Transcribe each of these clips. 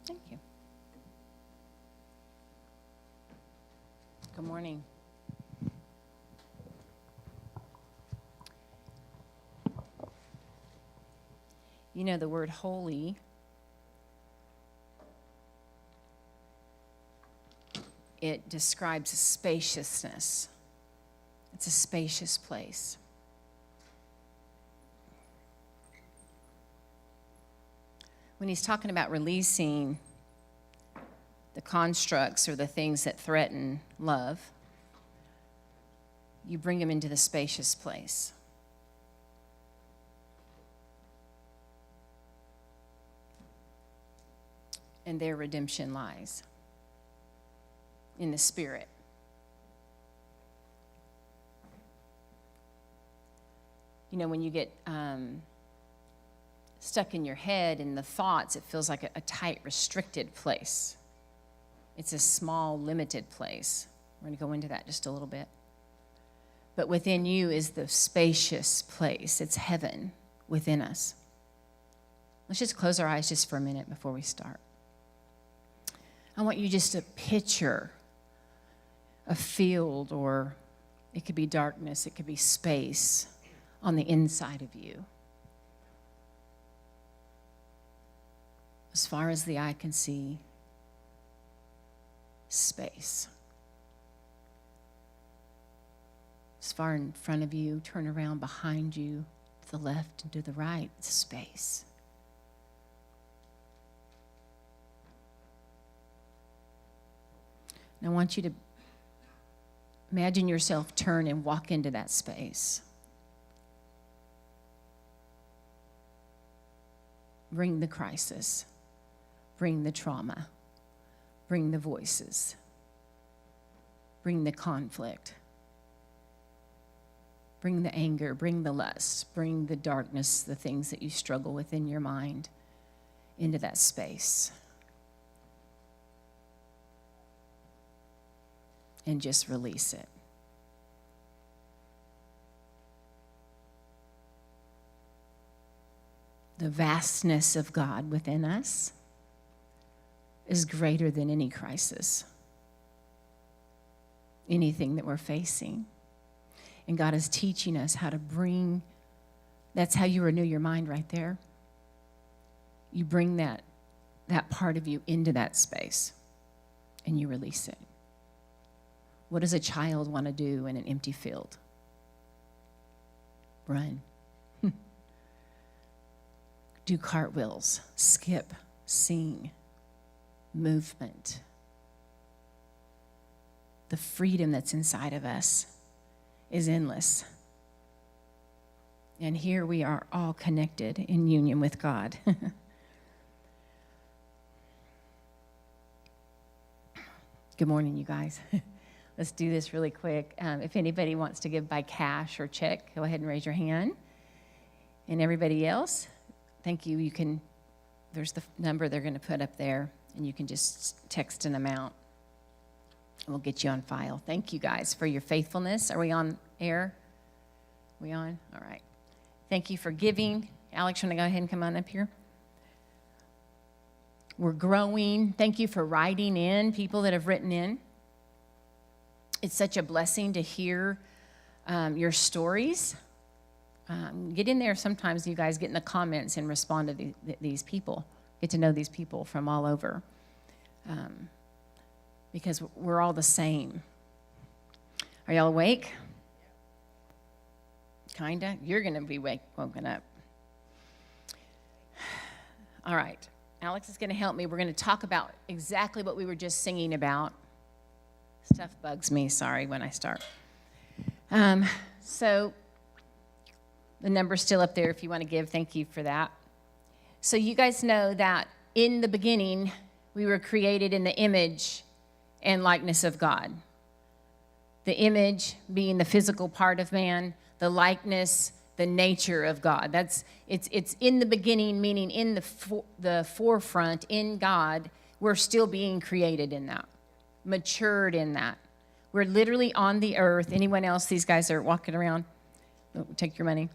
Thank you. Good morning. You know, the word holy, it describes a spaciousness. It's a spacious place. When he's talking about releasing the constructs or the things that threaten love, you bring them into the spacious place. And their redemption lies in the Spirit. You know, when you get stuck in your head in the thoughts, it feels like a tight, restricted place. It's a small, limited place. We're going to go into that just a little bit. But within you is the spacious place. It's heaven within us. Let's just close our eyes just for a minute before we start. I want you just to picture a field, or it could be darkness, it could be space on the inside of you. As far as the eye can see, space. As far in front of you, turn around behind you, to the left and to the right, space. And I want you to imagine yourself turn and walk into that space. Bring the crisis. Bring the trauma. Bring the voices. Bring the conflict. Bring the anger. Bring the lust. Bring the darkness, the things that you struggle with in your mind, into that space. And just release it. The vastness of God within us is greater than any crisis, anything that we're facing. And God is teaching us how to bring, that's how you renew your mind right there. You bring that part of you into that space and you release it. What does a child want to do in an empty field? Run. Do cartwheels, skip, sing, movement. The freedom that's inside of us is endless. And here we are all connected in union with God. Good morning, you guys. Let's do this really quick. If anybody wants to give by cash or check, go ahead and raise your hand. And everybody else, thank you. You can, there's the number they're going to put up there, and you can just text an amount. We'll get you on file. Thank you guys for your faithfulness. Are we on air? We on? All right. Thank you for giving. Alex, you want to go ahead and come on up here? We're growing. Thank you for writing in, people that have written in. It's such a blessing to hear your stories. Get in there sometimes, you guys get in the comments and respond to these people. Get to know these people from all over. Because we're all the same. Are y'all awake? Kinda? You're going to be woken up. All right. Alex is going to help me. We're going to talk about exactly what we were just singing about. Stuff bugs me, sorry, when I start. So the number's still up there if you want to give. Thank you for that. So you guys know that in the beginning, we were created in the image and likeness of God. The image being the physical part of man, the likeness, the nature of God. It's in the beginning, meaning in the forefront, in God, we're still being created in that, matured in that. We're literally on the earth. Anyone else? These guys are walking around. Take your money.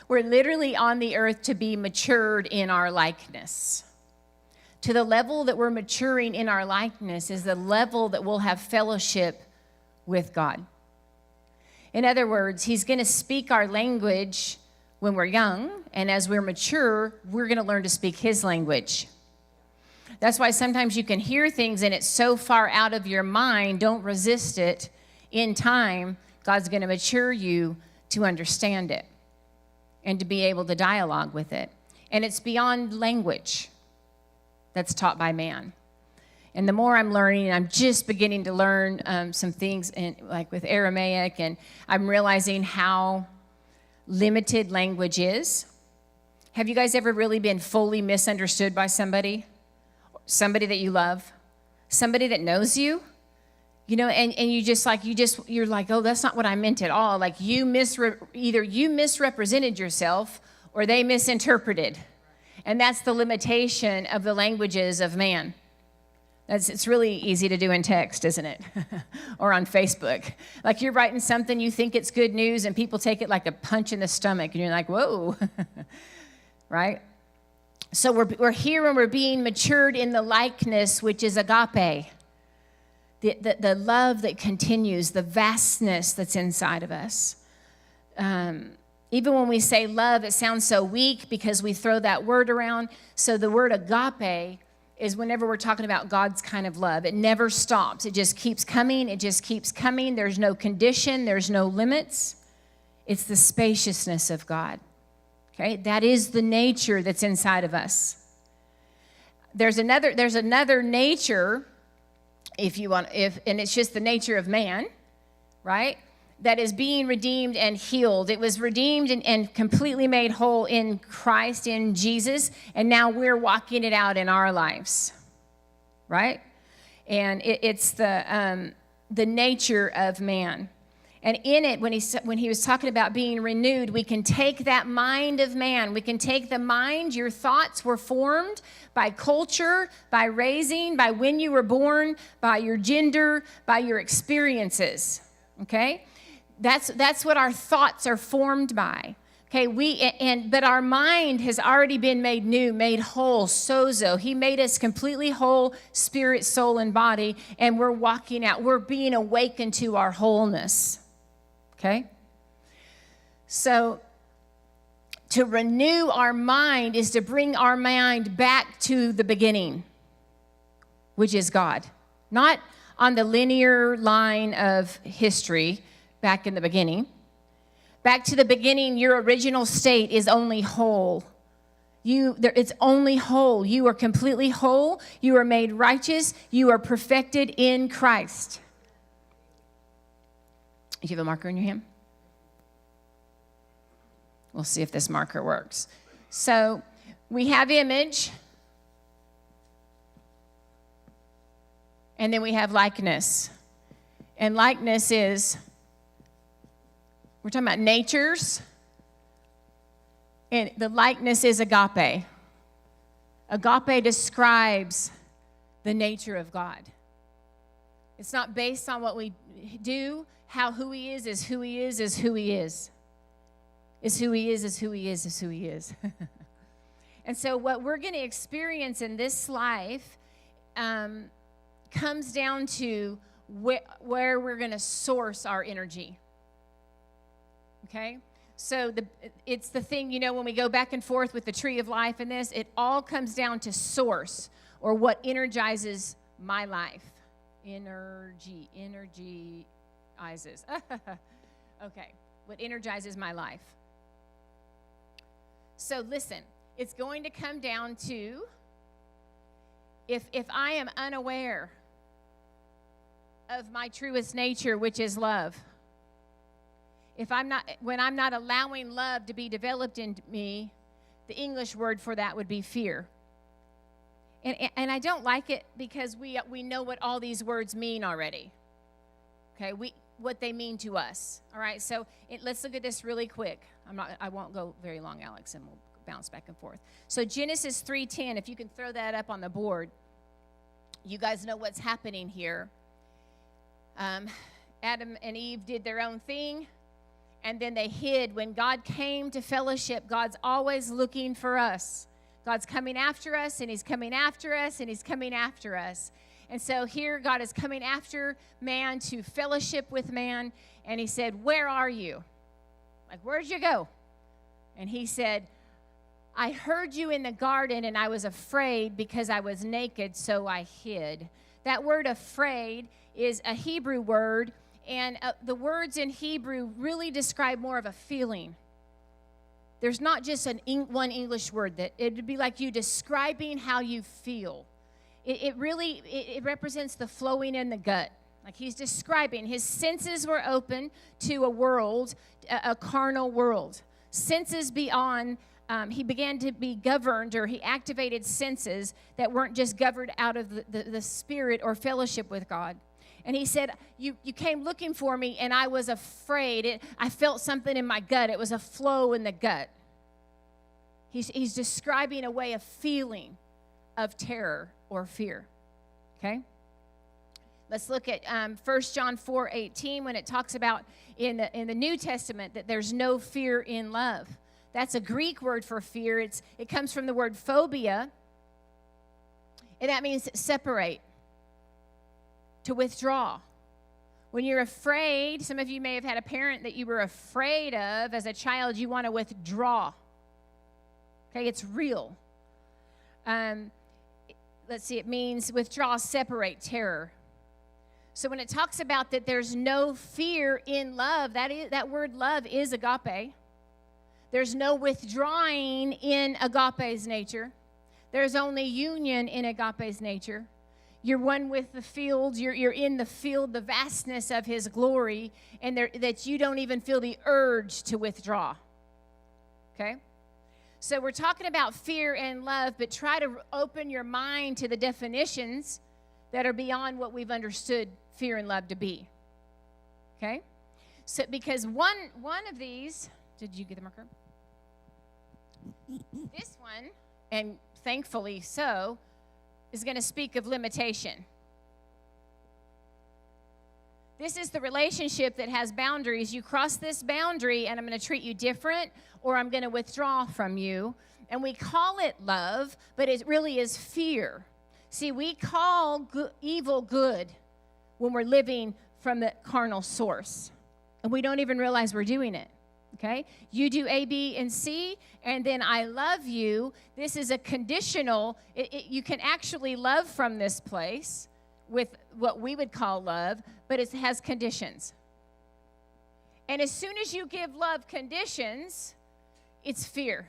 We're literally on the earth to be matured in our likeness. to the level that we're maturing in our likeness is the level that we'll have fellowship with God. In other words, he's going to speak our language when we're young, and as we're mature, we're going to learn to speak his language. That's why sometimes you can hear things and it's so far out of your mind, don't resist it. In time, God's going to mature you to understand it and to be able to dialogue with it. And it's beyond language that's taught by man. And the more I'm learning, I'm just beginning to learn some things like with Aramaic, and I'm realizing how limited language is. Have you guys ever really been fully misunderstood by somebody? Somebody that you love? Somebody that knows you? You know, and you're like, oh, that's not what I meant at all. Like either you misrepresented yourself or they misinterpreted. And that's the limitation of the languages of man. It's really easy to do in text, isn't it? Or on Facebook. Like you're writing something, you think it's good news, and people take it like a punch in the stomach, and you're like, whoa, right? So we're here and we're being matured in the likeness, which is agape. The love that continues, the vastness that's inside of us. Even when we say love, it sounds so weak because we throw that word around. So the word agape is whenever we're talking about God's kind of love. It never stops. It just keeps coming. It just keeps coming. There's no condition. There's no limits. It's the spaciousness of God. Okay? That is the nature that's inside of us. There's another nature, and it's just the nature of man, right? That is being redeemed and healed. It was redeemed and completely made whole in Christ, in Jesus, and now we're walking it out in our lives, right? And it's the nature of man. And in it, when he was talking about being renewed, we can take that mind of man. We can take the mind. Your thoughts were formed by culture, by raising, by when you were born, by your gender, by your experiences, okay? That's what our thoughts are formed by. Okay, but our mind has already been made new, made whole, sozo. He made us completely whole, spirit, soul, and body, and we're walking out. We're being awakened to our wholeness. Okay? So to renew our mind is to bring our mind back to the beginning, which is God. Not on the linear line of history, back in the beginning. Back to the beginning, your original state is only whole. It's only whole. You are completely whole. You are made righteous. You are perfected in Christ. Do you have a marker in your hand? We'll see if this marker works. So we have image. And then we have likeness. And likeness is... We're talking about natures, and the likeness is agape. Agape describes the nature of God. It's not based on what we do, who he is who he is, is who he is. Is who he is who he is, is who he is. And so what we're going to experience in this life comes down to where we're going to source our energy. Okay, so it's the thing, when we go back and forth with the tree of life and this, it all comes down to source, or what energizes my life. Energizes. Okay, what energizes my life. So listen, it's going to come down to if I am unaware of my truest nature, which is love. When I'm not allowing love to be developed in me, the English word for that would be fear. And I don't like it because we know what all these words mean already. Okay, what they mean to us. All right, so let's look at this really quick. I won't go very long, Alex, and we'll bounce back and forth. So Genesis 3:10, if you can throw that up on the board, you guys know what's happening here. Adam and Eve did their own thing. And then they hid. When God came to fellowship, God's always looking for us. God's coming after us, and he's coming after us, and he's coming after us. And so here God is coming after man to fellowship with man. And he said, where are you? Like, where'd you go? And he said, I heard you in the garden, and I was afraid because I was naked, so I hid. That word afraid is a Hebrew word, and the words in Hebrew really describe more of a feeling. There's not just one English word. That it would be like you describing how you feel. It really represents the flowing in the gut. Like he's describing, his senses were open to a world, a carnal world. Senses beyond, he began to be governed, or he activated senses that weren't just governed out of the spirit or fellowship with God. And he said, you came looking for me, and I was afraid. I felt something in my gut. It was a flow in the gut. He's describing a way of feeling of terror or fear. Okay? Let's look at 1 John 4:18 when it talks about in the New Testament that there's no fear in love. That's a Greek word for fear. It comes from the word phobia, and that means separate, to withdraw. When you're afraid, some of you may have had a parent that you were afraid of as a child, you want to withdraw. Okay, it's real. Let's see, it means withdraw, separate, terror. So when it talks about that there's no fear in love, that word love is agape. There's no withdrawing in agape's nature. There's only union in agape's nature. You're one with the field. You're in the field, the vastness of his glory, and that you don't even feel the urge to withdraw. Okay? So we're talking about fear and love, but try to open your mind to the definitions that are beyond what we've understood fear and love to be. Okay? So because one of these, did you get the marker? This one, and thankfully so, is going to speak of limitation. This is the relationship that has boundaries. You cross this boundary, and I'm going to treat you different, or I'm going to withdraw from you. And we call it love, but it really is fear. See, we call evil good when we're living from the carnal source, and we don't even realize we're doing it. Okay? You do A, B, and C, and then I love you. This is a conditional. You can actually love from this place with what we would call love, but it has conditions. And as soon as you give love conditions, it's fear.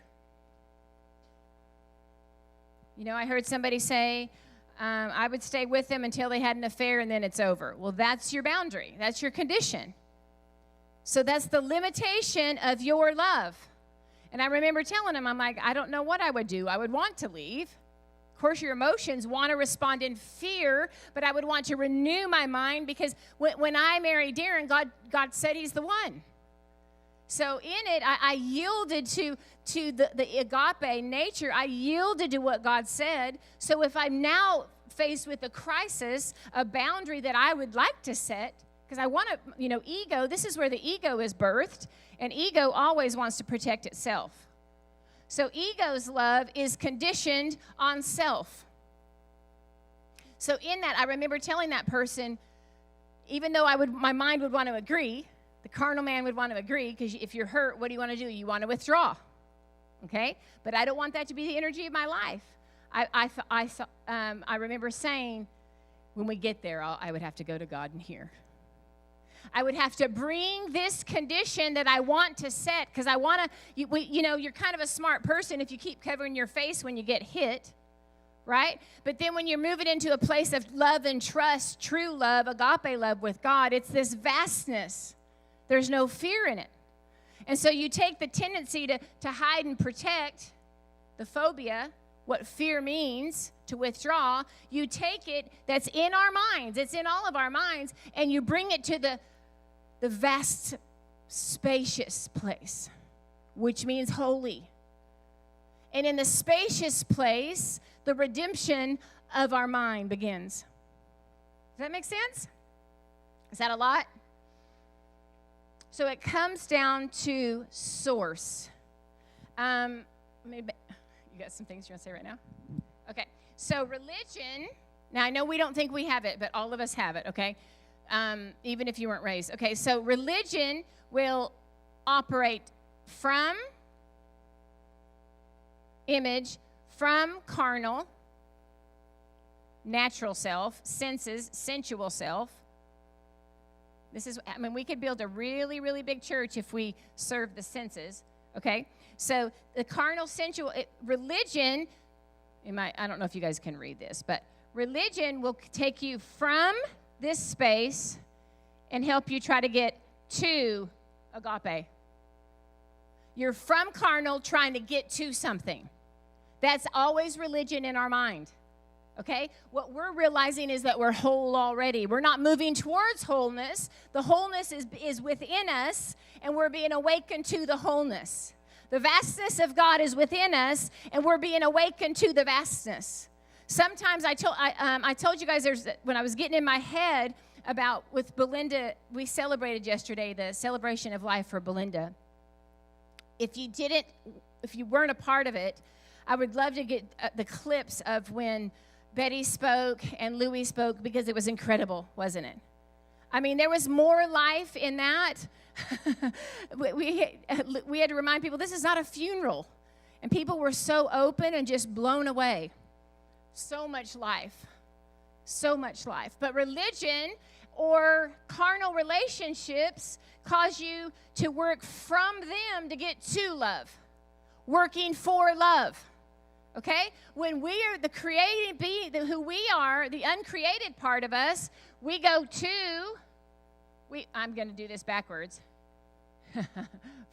You know, I heard somebody say, I would stay with them until they had an affair and then it's over. Well, that's your boundary. That's your condition. So that's the limitation of your love. And I remember telling him, I'm like, I don't know what I would do. I would want to leave. Of course, your emotions want to respond in fear, but I would want to renew my mind because when I married Darren, God said he's the one. So in it, I yielded to the agape nature. I yielded to what God said. So if I'm now faced with a crisis, a boundary that I would like to set, because I want to, ego, this is where the ego is birthed, and ego always wants to protect itself. So ego's love is conditioned on self. So in that, I remember telling that person, even though my mind would want to agree, the carnal man would want to agree, because if you're hurt, what do you want to do? You want to withdraw, okay? But I don't want that to be the energy of my life. I remember saying, when we get there, I would have to go to God and hear. I would have to bring this condition that I want to set, because I want to, you're kind of a smart person if you keep covering your face when you get hit, right? But then when you're moving into a place of love and trust, true love, agape love with God, it's this vastness. There's no fear in it. And so you take the tendency to hide and protect, the phobia, what fear means, to withdraw. You take it that's in our minds, it's in all of our minds, and you bring it to the vast, spacious place, which means holy. And in the spacious place, the redemption of our mind begins. Does that make sense? Is that a lot? So it comes down to source. You got some things you want to say right now? Okay. So religion, now I know we don't think we have it, but all of us have it, okay? Even if you weren't raised. Okay, so religion will operate from image, from carnal, natural self, senses, sensual self. We could build a really, really big church if we serve the senses, okay? So the carnal, sensual, religion, I don't know if you guys can read this, but religion will take you from this space and help you try to get to agape. You're from carnal trying to get to something. That's always religion in our mind. Okay? What we're realizing is that we're whole already. We're not moving towards wholeness. The wholeness is within us, and we're being awakened to the wholeness. The vastness of God is within us, and we're being awakened to the vastness. Sometimes I told you guys when I was getting in my head about with Belinda, we celebrated yesterday the celebration of life for Belinda. If you weren't a part of it, I would love to get the clips of when Betty spoke and Louie spoke, because it was incredible, wasn't it? I mean, there was more life in that. we had to remind people this is not a funeral. And people were so open and just blown away. So much life. So much life. But religion or carnal relationships cause you to work from them to get to love. Working for love. Okay? When we are the created being, who we are, the uncreated part of us, we go to, I'm going to do this backwards.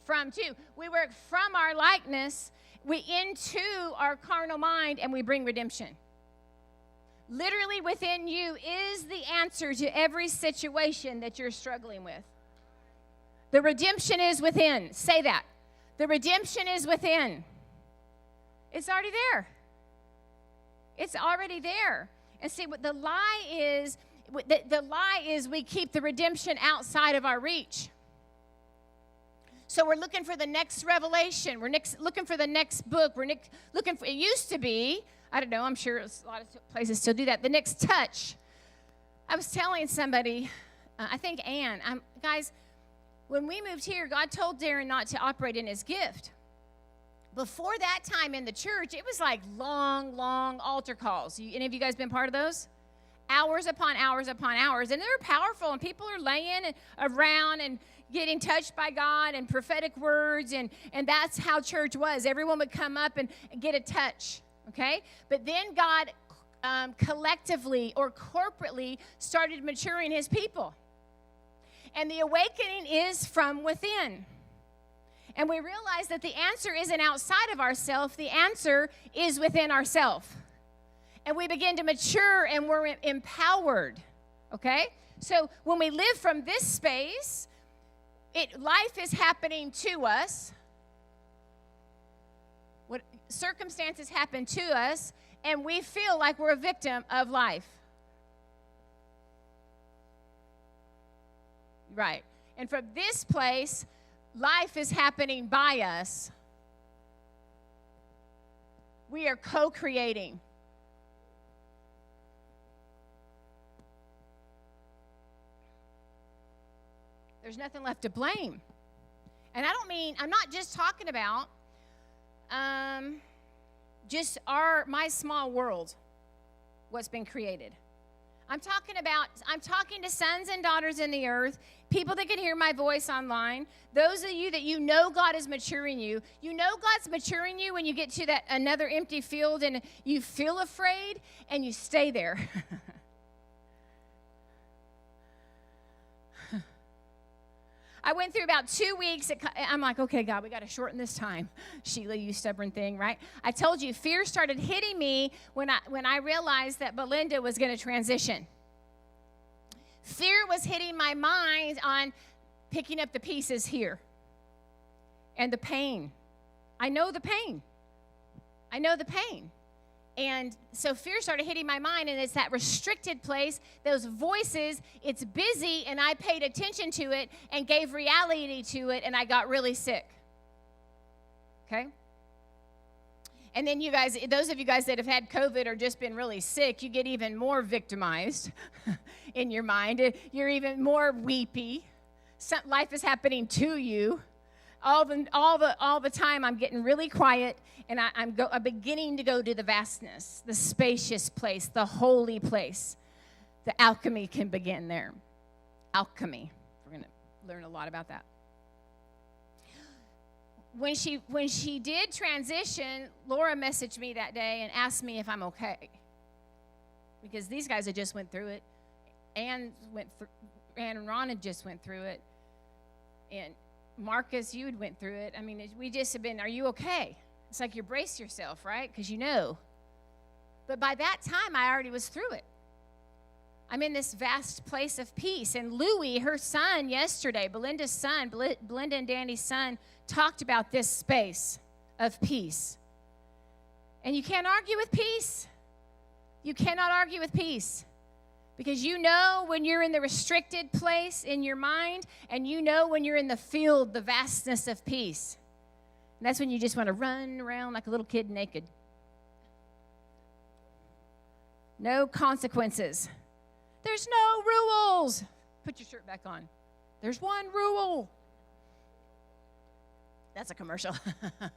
From to. We work from our likeness, we into our carnal mind, and we bring redemption. Literally within you is the answer to every situation that you're struggling with. The redemption is within. Say that. The redemption is within. It's already there. It's already there. And see, what the lie is we keep the redemption outside of our reach. So we're looking for the next revelation. We're looking for the next book. Looking for, it used to be, I don't know, I'm sure a lot of places still do that, the next touch. I was telling somebody, I think Ann, guys, when we moved here, God told Darren not to operate in his gift. Before that time in the church, it was like long, long altar calls. Any of you guys been part of those? Hours upon hours upon hours. And they're powerful, and people are laying around and getting touched by God and prophetic words, and that's how church was. Everyone would come up and get a touch, okay? But then God collectively or corporately started maturing his people. And the awakening is from within. And we realize that the answer isn't outside of ourselves. The answer is within ourselves. And we begin to mature, and we're empowered, okay? So when we live from this space, life is happening to us. What circumstances happen to us, and we feel like we're a victim of life. Right. And from this place, life is happening by us. We are co-creating. There's nothing left to blame. And I'm not just talking about just my small world, what's been created. I'm talking to sons and daughters in the earth, people that can hear my voice online, those of you that you know God is maturing you. You know God's maturing you when you get to that another empty field and you feel afraid and you stay there. I went through about 2 weeks. I'm like, okay, God, we got to shorten this time. Sheila, you stubborn thing, right? I told you, fear started hitting me when I realized that Belinda was going to transition. Fear was hitting my mind on picking up the pieces here. And the pain. I know the pain. And so fear started hitting my mind, and it's that restricted place, those voices, it's busy, and I paid attention to it and gave reality to it, and I got really sick. Okay? And then you guys, those of you guys that have had COVID or just been really sick, you get even more victimized in your mind. You're even more weepy. Life is happening to you. All the time I'm getting really quiet, and I'm beginning to go to the vastness, the spacious place, the holy place. The alchemy can begin there. Alchemy. We're going to learn a lot about that. When she did transition, Laura messaged me that day and asked me if I'm okay. Because these guys had just went through it. Ann and Ron had just went through it. And Marcus, you had went through it. I mean, we just have been, are you okay? It's like you brace yourself, right? Because you know. But by that time, I already was through it. I'm in this vast place of peace. And Louie, her son, yesterday, Belinda's son, Belinda and Danny's son, talked about this space of peace. And you can't argue with peace. You cannot argue with peace. Because you know when you're in the restricted place in your mind, and you know when you're in the field, the vastness of peace. And that's when you just want to run around like a little kid naked. No consequences. There's no rules. Put your shirt back on. There's one rule. That's a commercial. Do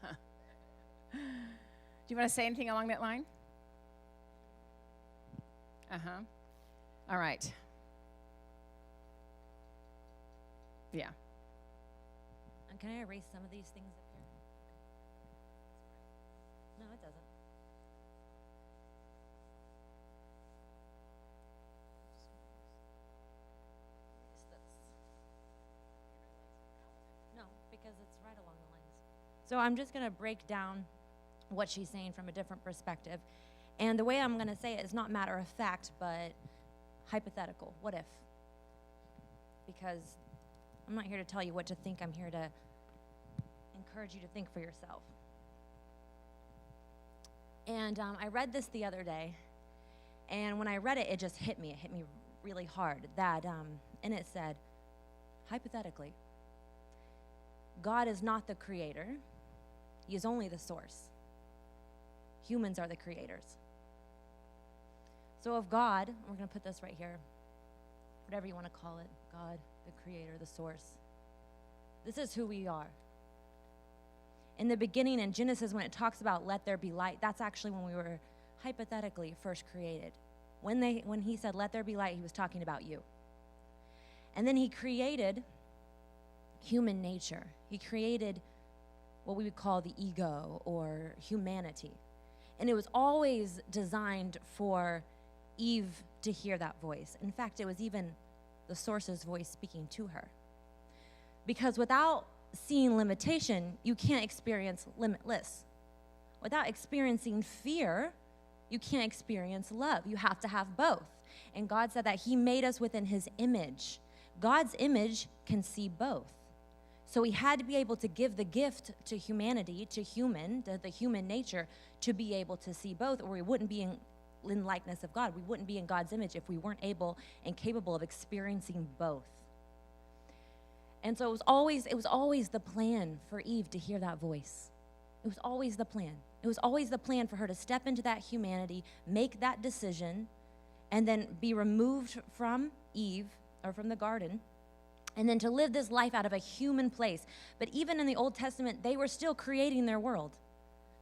you want to say anything along that line? Uh-huh. All right. Yeah. And can I erase some of these things up here? No, it doesn't. No, because it's right along the lines. So I'm just going to break down what she's saying from a different perspective. And the way I'm going to say it is not matter of fact, but hypothetical. What if? Because I'm not here to tell you what to think. I'm here to encourage you to think for yourself. And I read this the other day, and when I read it, it just hit me. It hit me really hard. And it said, hypothetically, God is not the creator. He is only the source. Humans are the creators. So if God, we're going to put this right here, whatever you want to call it, God, the creator, the source, this is who we are. In the beginning, in Genesis, when it talks about let there be light, that's actually when we were hypothetically first created. When he said let there be light, he was talking about you. And then he created human nature. He created what we would call the ego or humanity. And it was always designed for Eve to hear that voice. In fact, it was even the source's voice speaking to her. Because without seeing limitation, you can't experience limitless. Without experiencing fear, you can't experience love. You have to have both. And God said that he made us within his image. God's image can see both. So he had to be able to give the gift to humanity, to the human nature, to be able to see both, or we wouldn't be in likeness of God. We wouldn't be in God's image if we weren't able and capable of experiencing both. And so it was always the plan for Eve to hear that voice. It was always the plan. It was always the plan for her to step into that humanity, make that decision, and then be removed from Eve, or from the garden, and then to live this life out of a human place. But even in the Old Testament, they were still creating their world.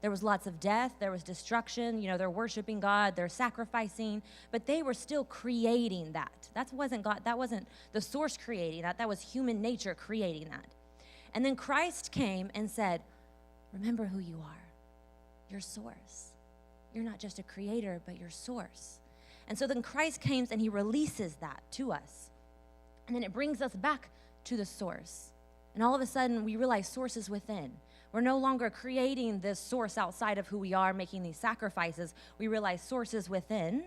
There was lots of death, there was destruction, they're worshiping God, they're sacrificing, but they were still creating that. That wasn't God, that wasn't the source creating that, that was human nature creating that. And then Christ came and said, remember who you are, your source. You're not just a creator, but your source. And so then Christ comes and he releases that to us. And then it brings us back to the source. And all of a sudden, we realize source is within. We're no longer creating this source outside of who we are, making these sacrifices. We realize source is within,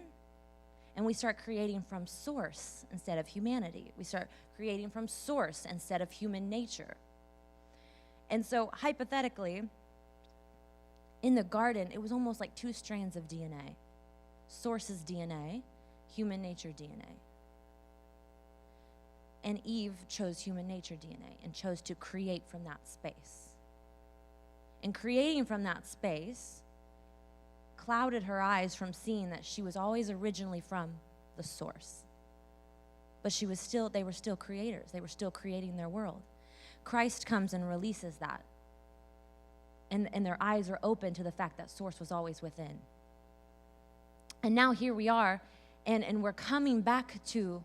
and we start creating from source instead of humanity. We start creating from source instead of human nature. And so, hypothetically, in the garden, it was almost like two strands of DNA. Source's DNA, human nature DNA. And Eve chose human nature DNA and chose to create from that space. And creating from that space, clouded her eyes from seeing that she was always originally from the source. But they were still creators. They were still creating their world. Christ comes and releases that. And their eyes are open to the fact that source was always within. And now here we are, and we're coming back to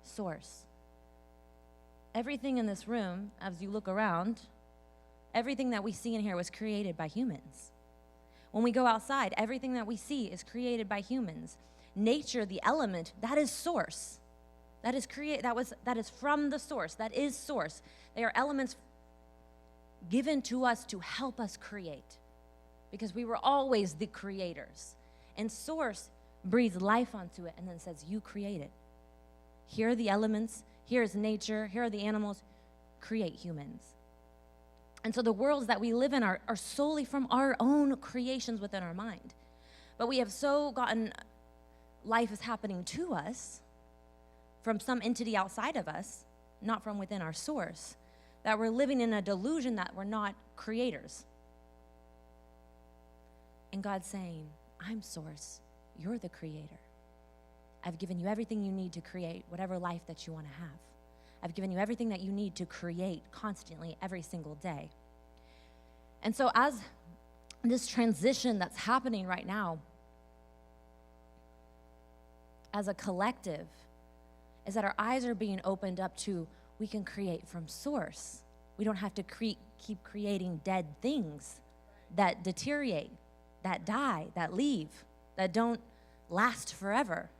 source. Everything in this room, as you look around, everything that we see in here was created by humans. When we go outside, everything that we see is created by humans. Nature, the element, that is source. That is from the source. That is source. They are elements given to us to help us create, because we were always the creators. And source breathes life onto it and then says, you create it. Here are the elements. Here is nature. Here are the animals. Create humans. And so the worlds that we live in are solely from our own creations within our mind. But we have so gotten life is happening to us from some entity outside of us, not from within our source, that we're living in a delusion that we're not creators. And God's saying, I'm source. You're the creator. I've given you everything you need to create whatever life that you want to have. I've given you everything that you need to create constantly every single day. And so as this transition that's happening right now, as a collective, is that our eyes are being opened up to, we can create from source. We don't have to keep creating dead things that deteriorate, that die, that leave, that don't last forever.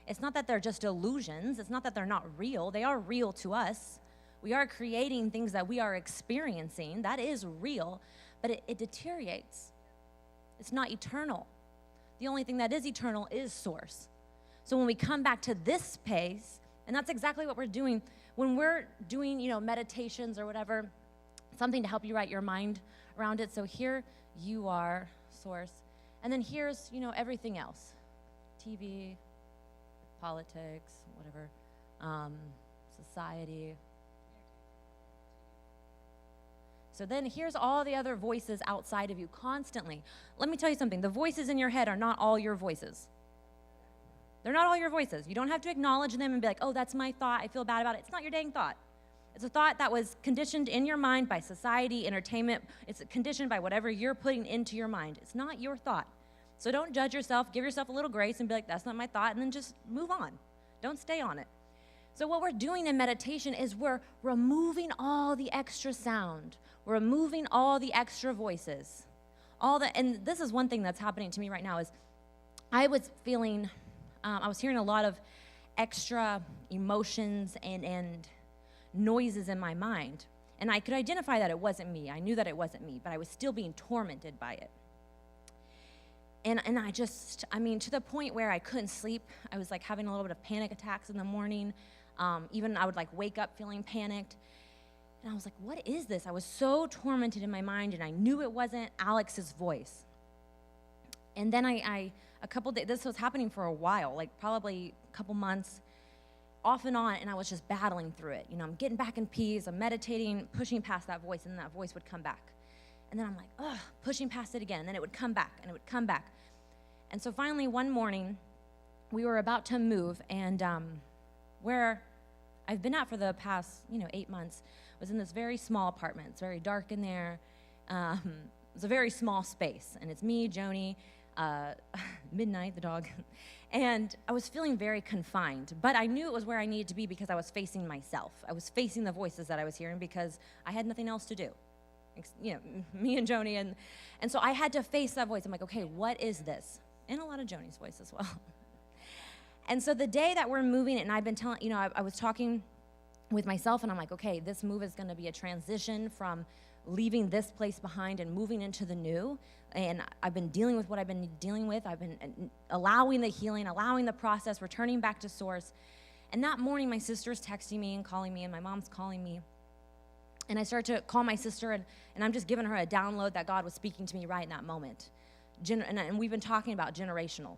It's not that they're just illusions. It's not that they're not real. They are real to us. We are creating things that we are experiencing. That is real, but it deteriorates. It's not eternal. The only thing that is eternal is source. So when we come back to this space, and that's exactly what we're doing, when we're doing, meditations or whatever, something to help you write your mind around it. So here you are, source, and then here's, everything else. TV, politics, whatever, society. So then here's all the other voices outside of you constantly. Let me tell you something. The voices in your head are not all your voices. They're not all your voices. You don't have to acknowledge them and be like, oh, that's my thought. I feel bad about it. It's not your dang thought. It's a thought that was conditioned in your mind by society, entertainment. It's conditioned by whatever you're putting into your mind. It's not your thought. So don't judge yourself. Give yourself a little grace and be like, that's not my thought, and then just move on. Don't stay on it. So what we're doing in meditation is we're removing all the extra sound. We're removing all the extra voices. And this is one thing that's happening to me right now is I was hearing a lot of extra emotions and noises in my mind. And I could identify that it wasn't me. I knew that it wasn't me, but I was still being tormented by it. And to the point where I couldn't sleep. I was like having a little bit of panic attacks in the morning. Even I would like wake up feeling panicked. And I was like, what is this? I was so tormented in my mind, and I knew it wasn't Alex's voice. And then a couple days, this was happening for a while, like probably a couple months, off and on, and I was just battling through it. I'm getting back in peace, I'm meditating, pushing past that voice, and that voice would come back. And then I'm like, pushing past it again, and then it would come back, and it would come back. And so finally one morning, we were about to move, and where I've been at for the past, 8 months, was in this very small apartment. It's very dark in there. It's a very small space, and it's me, Joni, Midnight, the dog, and I was feeling very confined, but I knew it was where I needed to be because I was facing myself. I was facing the voices that I was hearing because I had nothing else to do. Me and Joni, and so I had to face that voice. I'm like, okay, what is this? And a lot of Joni's voice as well. And so the day that we're moving, and I've been telling, I was talking with myself, and I'm like, okay, this move is going to be a transition from leaving this place behind and moving into the new. And I've been dealing with what I've been dealing with. I've been allowing the healing, allowing the process, returning back to source. And that morning, my sister's texting me and calling me, and my mom's calling me. And I started to call my sister, and I'm just giving her a download that God was speaking to me right in that moment. And we've been talking about generational.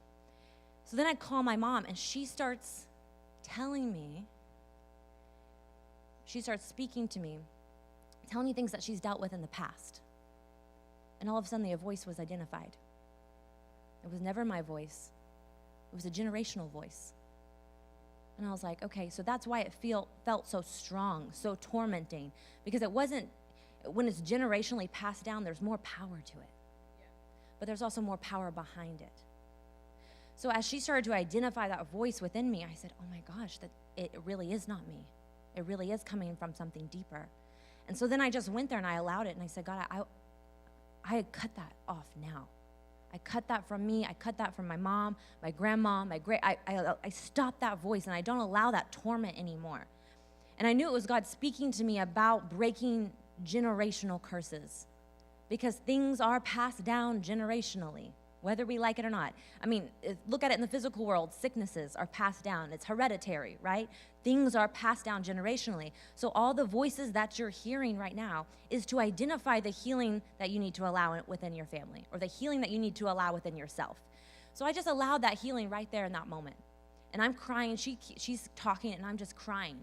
So then I call my mom, and she starts telling me, she starts speaking to me, telling me things that she's dealt with in the past. And all of a sudden, the voice was identified. It was never my voice. It was a generational voice. And I was like, okay, so that's why it felt so strong, so tormenting, because it wasn't, when it's generationally passed down, there's more power to it. But there's also more power behind it. So as she started to identify that voice within me, I said, oh my gosh, that it really is not me. It really is coming from something deeper. And so then I just went there and I allowed it, and I said, God, I cut that off now. I cut that from me. I cut that from my mom, my grandma, I stopped that voice, and I don't allow that torment anymore. And I knew it was God speaking to me about breaking generational curses, because things are passed down generationally, whether we like it or not. I mean, look at it in the physical world. Sicknesses are passed down. It's hereditary, right? Things are passed down generationally. So all the voices that you're hearing right now is to identify the healing that you need to allow within your family, or the healing that you need to allow within yourself. So I just allowed that healing right there in that moment. And I'm crying. She's talking, and I'm just crying.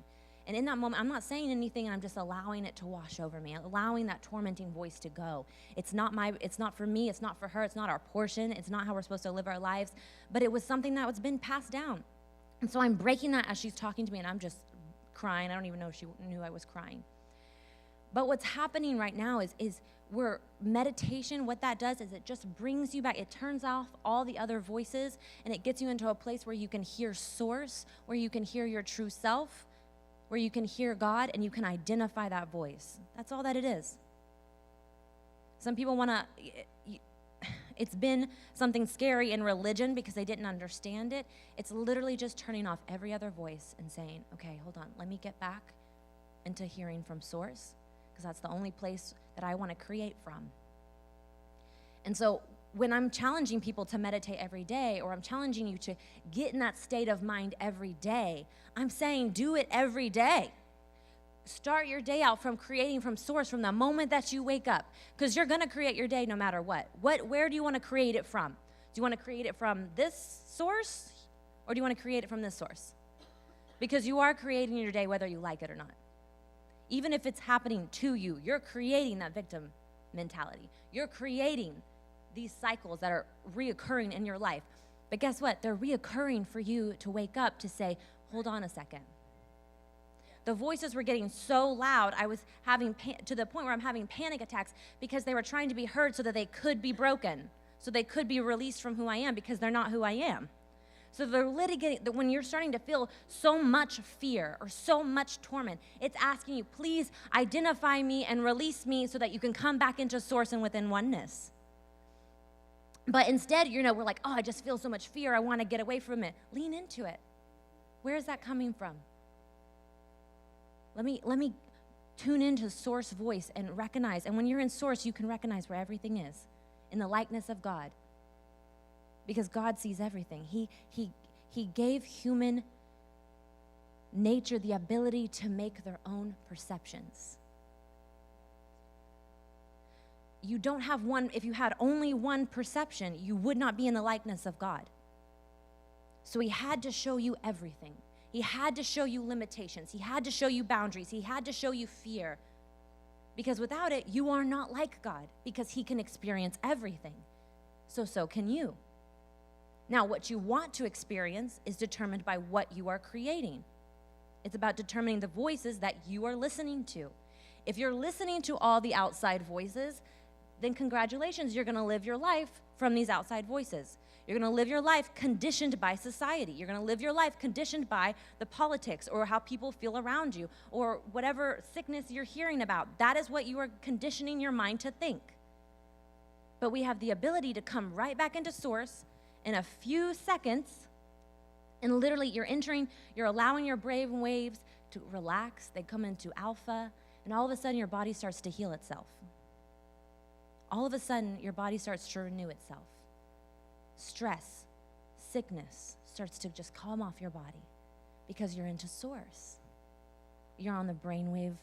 And in that moment, I'm not saying anything, and I'm just allowing it to wash over me, allowing that tormenting voice to go. It's not for me, it's not for her, it's not our portion, it's not how we're supposed to live our lives, but it was something that was been passed down. And so I'm breaking that as she's talking to me, and I'm just crying. I don't even know if she knew I was crying. But what's happening right now is where meditation, what that does is it just brings you back. It turns off all the other voices, and it gets you into a place where you can hear source, where you can hear your true self, where you can hear God, and you can identify that voice. That's all that it is. Some people want to, it's been something scary in religion because they didn't understand it. It's literally just turning off every other voice and saying, okay, hold on, let me get back into hearing from source, because that's the only place that I want to create from. And so when I'm challenging people to meditate every day, or I'm challenging you to get in that state of mind every day, I'm saying do it every day. Start your day out from creating from source from the moment that you wake up, because you're going to create your day no matter what. Where do you want to create it from? Do you want to create it from this source, or do you want to create it from this source? Because you are creating your day whether you like it or not. Even if it's happening to you, you're creating that victim mentality. You're creating these cycles that are reoccurring in your life. But guess what? They're reoccurring for you to wake up to say, hold on a second. The voices were getting so loud, I was having to the point where I'm having panic attacks because they were trying to be heard so that they could be broken, so they could be released from who I am, because they're not who I am. So they're litigating, when you're starting to feel so much fear or so much torment, it's asking you, please identify me and release me so that you can come back into source and within oneness. But instead, we're like, oh, I just feel so much fear. I want to get away from it. Lean into it. Where is that coming from? Let me tune into source voice and recognize. And when you're in source, you can recognize where everything is in the likeness of God. Because God sees everything. He gave human nature the ability to make their own perceptions. You don't have one. If you had only one perception, you would not be in the likeness of God. So he had to show you everything. He had to show you limitations. He had to show you boundaries. He had to show you fear. Because without it, you are not like God, because he can experience everything. So can you. Now, what you want to experience is determined by what you are creating. It's about determining the voices that you are listening to. If you're listening to all the outside voices, then congratulations, you're going to live your life from these outside voices. You're going to live your life conditioned by society. You're going to live your life conditioned by the politics or how people feel around you or whatever sickness you're hearing about. That is what you are conditioning your mind to think. But we have the ability to come right back into source in a few seconds, and literally you're allowing your brain waves to relax. They come into alpha, and all of a sudden your body starts to heal itself. All of a sudden, your body starts to renew itself. Stress, sickness starts to just calm off your body because you're into source. You're on the brainwave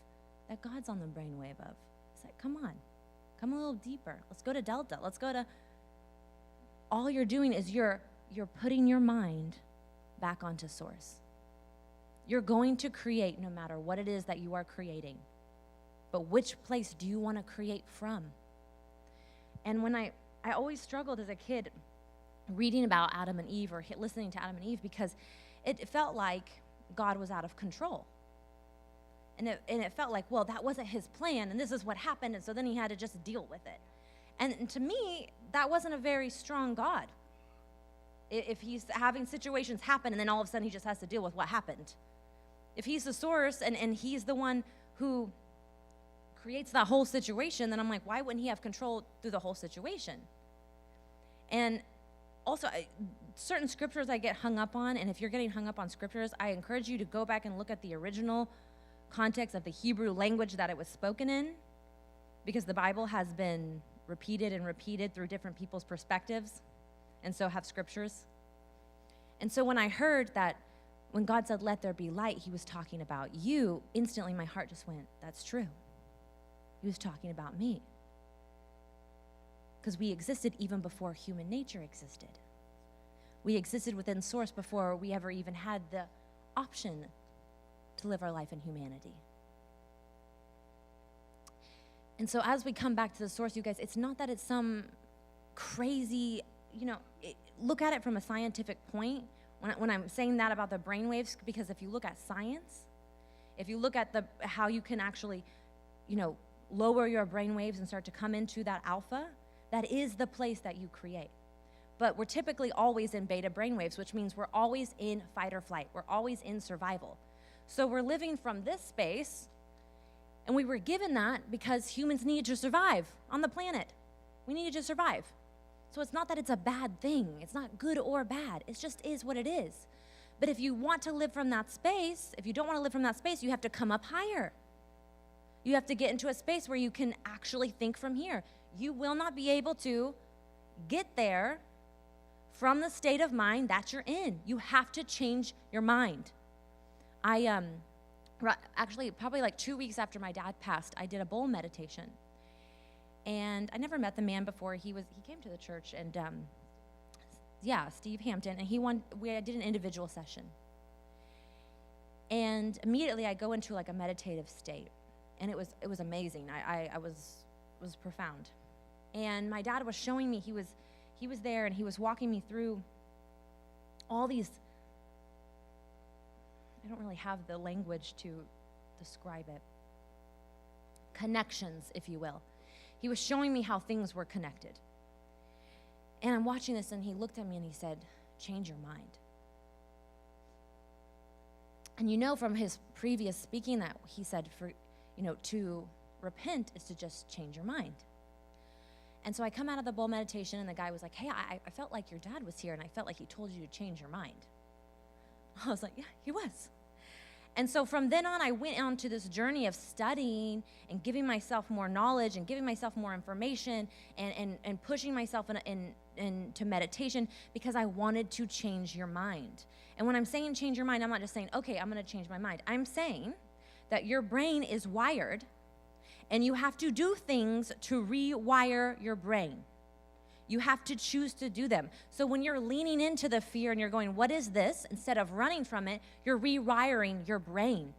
that God's on the brainwave of. It's like, come on, come a little deeper. Let's go to Delta. Let's go to, all you're doing is you're putting your mind back onto source. You're going to create no matter what it is that you are creating. But which place do you want to create from? And when I always struggled as a kid reading about Adam and Eve or listening to Adam and Eve because it felt like God was out of control. And it felt like, well, that wasn't his plan, and this is what happened, and so then he had to just deal with it. And to me, that wasn't a very strong God. If he's having situations happen, and then all of a sudden he just has to deal with what happened. If he's the source, and he's the one who creates that whole situation, then I'm like, why wouldn't he have control through the whole situation? And also, certain scriptures I get hung up on, and if you're getting hung up on scriptures, I encourage you to go back and look at the original context of the Hebrew language that it was spoken in, because the Bible has been repeated and repeated through different people's perspectives, and so have scriptures. And so when I heard that when God said, let there be light, he was talking about you, instantly my heart just went, that's true. He was talking about me. Because we existed even before human nature existed. We existed within source before we ever even had the option to live our life in humanity. And so as we come back to the source, you guys, it's not that it's some crazy, look at it from a scientific point. When I'm saying that about the brainwaves, because if you look at science, if you look at how you can actually, lower your brainwaves and start to come into that alpha, that is the place that you create. But we're typically always in beta brainwaves, which means we're always in fight or flight. We're always in survival. So we're living from this space, and we were given that because humans needed to survive on the planet. We needed to survive. So it's not that it's a bad thing. It's not good or bad. It just is what it is. But if you want to live from that space, if you don't want to live from that space, you have to come up higher. You have to get into a space where you can actually think from here. You will not be able to get there from the state of mind that you're in. You have to change your mind. Actually, probably like 2 weeks after my dad passed, I did a bowl meditation. And I never met the man before. He came to the church, and Steve Hampton, and we did an individual session. And immediately I go into like a meditative state, and it was amazing. I was profound. And my dad was showing me, he was there, and he was walking me through all these, I don't really have the language to describe it, connections, if you will. He was showing me how things were connected. And I'm watching this, and he looked at me and he said, change your mind. And from his previous speaking that he said to repent is to just change your mind. And so I come out of the bowl meditation, and the guy was like, hey, I felt like your dad was here, and I felt like he told you to change your mind. I was like, yeah, he was. And so from then on, I went on to this journey of studying and giving myself more knowledge and giving myself more information and pushing myself into meditation because I wanted to change your mind. And when I'm saying change your mind, I'm not just saying, okay, I'm going to change my mind. I'm saying that your brain is wired, and you have to do things to rewire your brain. You have to choose to do them. So when you're leaning into the fear and you're going, what is this? Instead of running from it, you're rewiring your brain.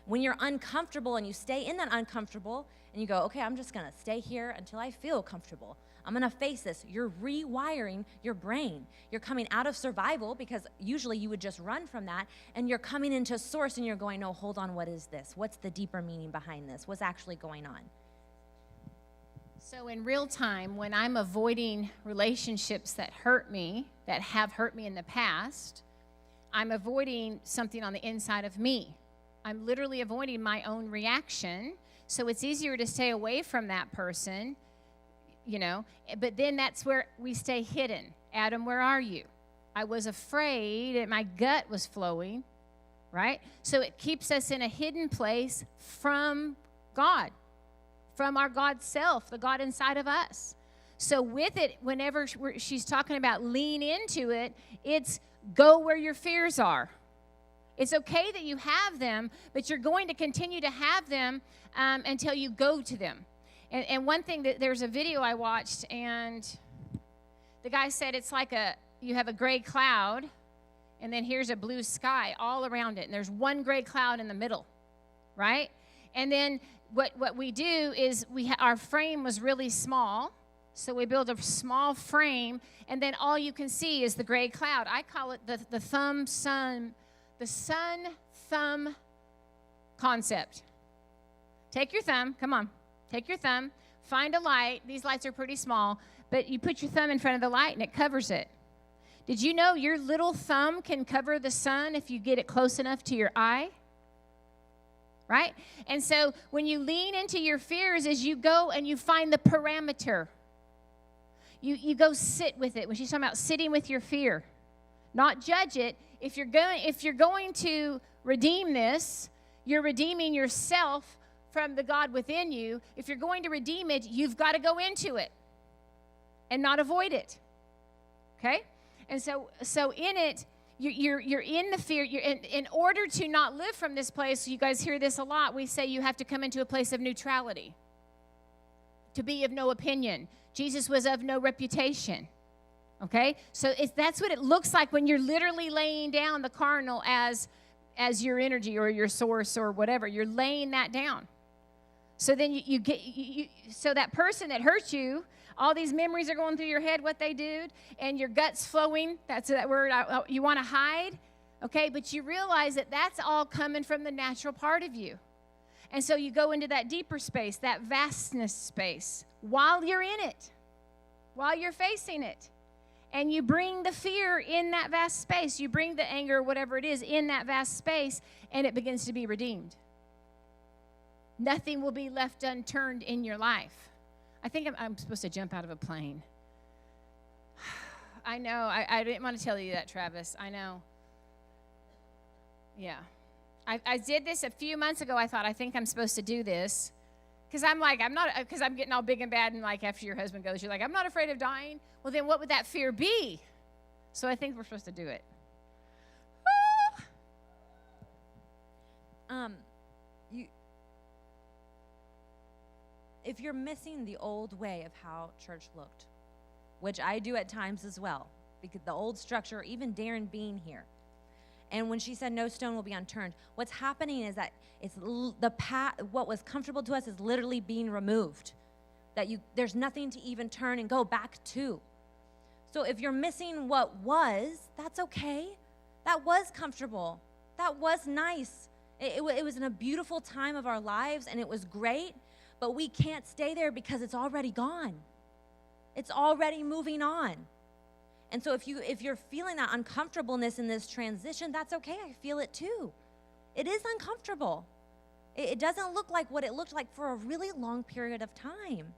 When you're uncomfortable and you stay in that uncomfortable and you go, okay, I'm just going to stay here until I feel comfortable. I'm going to face this. You're rewiring your brain. You're coming out of survival because usually you would just run from that, and you're coming into source and you're going, no, hold on, what is this? What's the deeper meaning behind this? What's actually going on? So in real time, when I'm avoiding relationships that hurt me, that have hurt me in the past, I'm avoiding something on the inside of me. I'm literally avoiding my own reaction. So it's easier to stay away from that person, but then that's where we stay hidden. Adam, where are you? I was afraid and my gut was flowing, right? So it keeps us in a hidden place from God. From our God self, the God inside of us. So with it, whenever she's talking about lean into it, it's go where your fears are. It's okay that you have them, but you're going to continue to have them until you go to them. And one thing, there's a video I watched, and the guy said it's like you have a gray cloud, and then here's a blue sky all around it, and there's one gray cloud in the middle, right? And then what we do is our frame was really small, So we build a small frame, and then all you can see is the gray cloud. I call it the sun-thumb concept. Take your thumb, come on, take your thumb, find a light. These lights are pretty small, but you put your thumb in front of the light and it covers it. Did you know your little thumb can cover the sun if you get it close enough to your eye? Right? And so when you lean into your fears, as you go and you find the parameter, you go sit with it. When she's talking about sitting with your fear, not judge it. If you're going to redeem this, you're redeeming yourself from the God within you. If you're going to redeem it, you've got to go into it and not avoid it. Okay? And so in it, you're in the fear. In order to not live from this place, you guys hear this a lot, we say you have to come into a place of neutrality, to be of no opinion. Jesus was of no reputation. Okay? So that's what it looks like when you're literally laying down the carnal as your energy or your source or whatever. You're laying that down. So then you so that person that hurt you, all these memories are going through your head, what they did, and your gut's flowing. That's that word. You want to hide, okay? But you realize that that's all coming from the natural part of you. And so you go into that deeper space, that vastness space, while you're in it, while you're facing it. And you bring the fear in that vast space. You bring the anger, whatever it is, in that vast space, and it begins to be redeemed. Nothing will be left unturned in your life. I think I'm supposed to jump out of a plane. I know. I didn't want to tell you that, Travis. I know. Yeah. I did this a few months ago. I think I'm supposed to do this. Because I'm getting all big and bad, and like after your husband goes, you're like, I'm not afraid of dying. Well, then what would that fear be? So I think we're supposed to do it. If you're missing the old way of how church looked, which I do at times as well, because the old structure, even Darren being here, and when she said no stone will be unturned, what's happening is that what was comfortable to us is literally being removed. There's nothing to even turn and go back to. So if you're missing what was, that's okay. That was comfortable. That was nice. It was in a beautiful time of our lives, and it was great, but we can't stay there because it's already gone. It's already moving on. And so if you're feeling that uncomfortableness in this transition, that's okay. I feel it too. It is uncomfortable. It doesn't look like what it looked like for a really long period of time.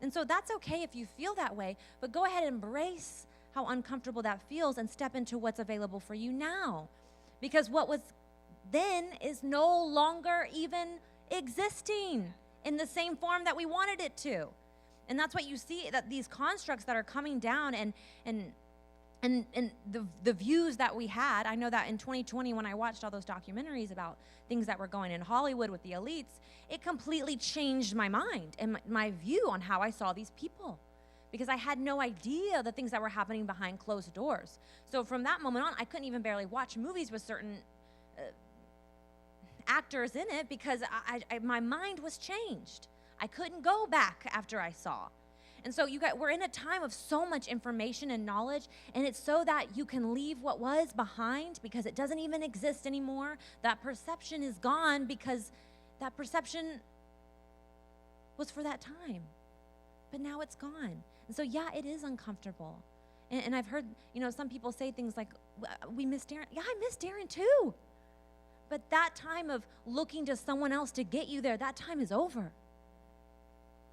And so that's okay if you feel that way, but go ahead and embrace how uncomfortable that feels and step into what's available for you now. Because what was then is no longer even existing in the same form that we wanted it to. And that's what you see, that these constructs that are coming down and the views that we had. I know that in 2020 when I watched all those documentaries about things that were going in Hollywood with the elites, it completely changed my mind and my view on how I saw these people, because I had no idea the things that were happening behind closed doors. So from that moment on, I couldn't even barely watch movies with certain actors in it because my mind was changed. I couldn't go back after I saw. And so we're in a time of so much information and knowledge, and it's so that you can leave what was behind because it doesn't even exist anymore. That perception is gone because that perception was for that time, but now it's gone. And so yeah, it is uncomfortable. And I've heard, some people say things like, we miss Darren. Yeah, I miss Darren too. But that time of looking to someone else to get you there, that time is over.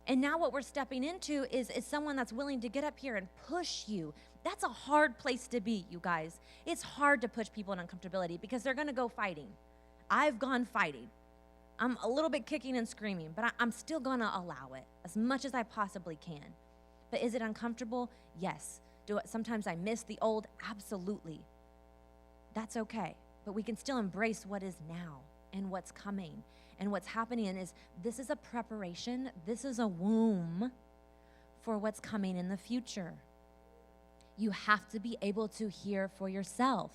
And now what we're stepping into is someone that's willing to get up here and push you. That's a hard place to be, you guys. It's hard to push people in uncomfortability because they're going to go fighting. I've gone fighting. I'm a little bit kicking and screaming, but I'm still going to allow it as much as I possibly can. But is it uncomfortable? Yes. Sometimes I miss the old? Absolutely. That's okay. But we can still embrace what is now and what's coming. And what's happening is this is a preparation. This is a womb for what's coming in the future. You have to be able to hear for yourself.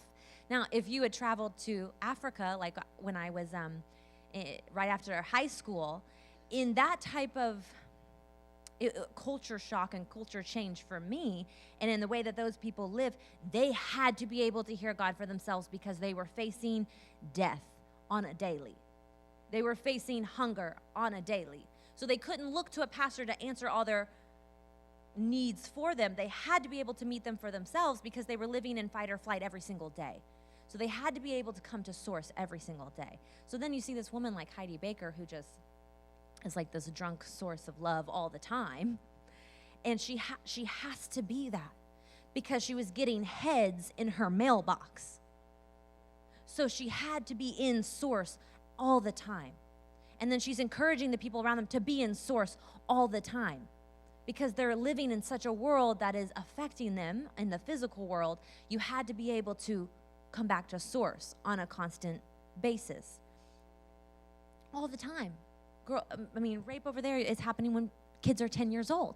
Now, if you had traveled to Africa, like when I was right after high school, in that type of culture shock and culture change for me. And in the way that those people live, they had to be able to hear God for themselves because they were facing death on a daily. They were facing hunger on a daily. So they couldn't look to a pastor to answer all their needs for them. They had to be able to meet them for themselves because they were living in fight or flight every single day. So they had to be able to come to source every single day. So then you see this woman like Heidi Baker who just is like this drunk source of love all the time. And she has to be that because she was getting heads in her mailbox. So she had to be in source all the time. And then she's encouraging the people around them to be in source all the time because they're living in such a world that is affecting them in the physical world. You had to be able to come back to source on a constant basis all the time. Rape over there is happening when kids are 10 years old.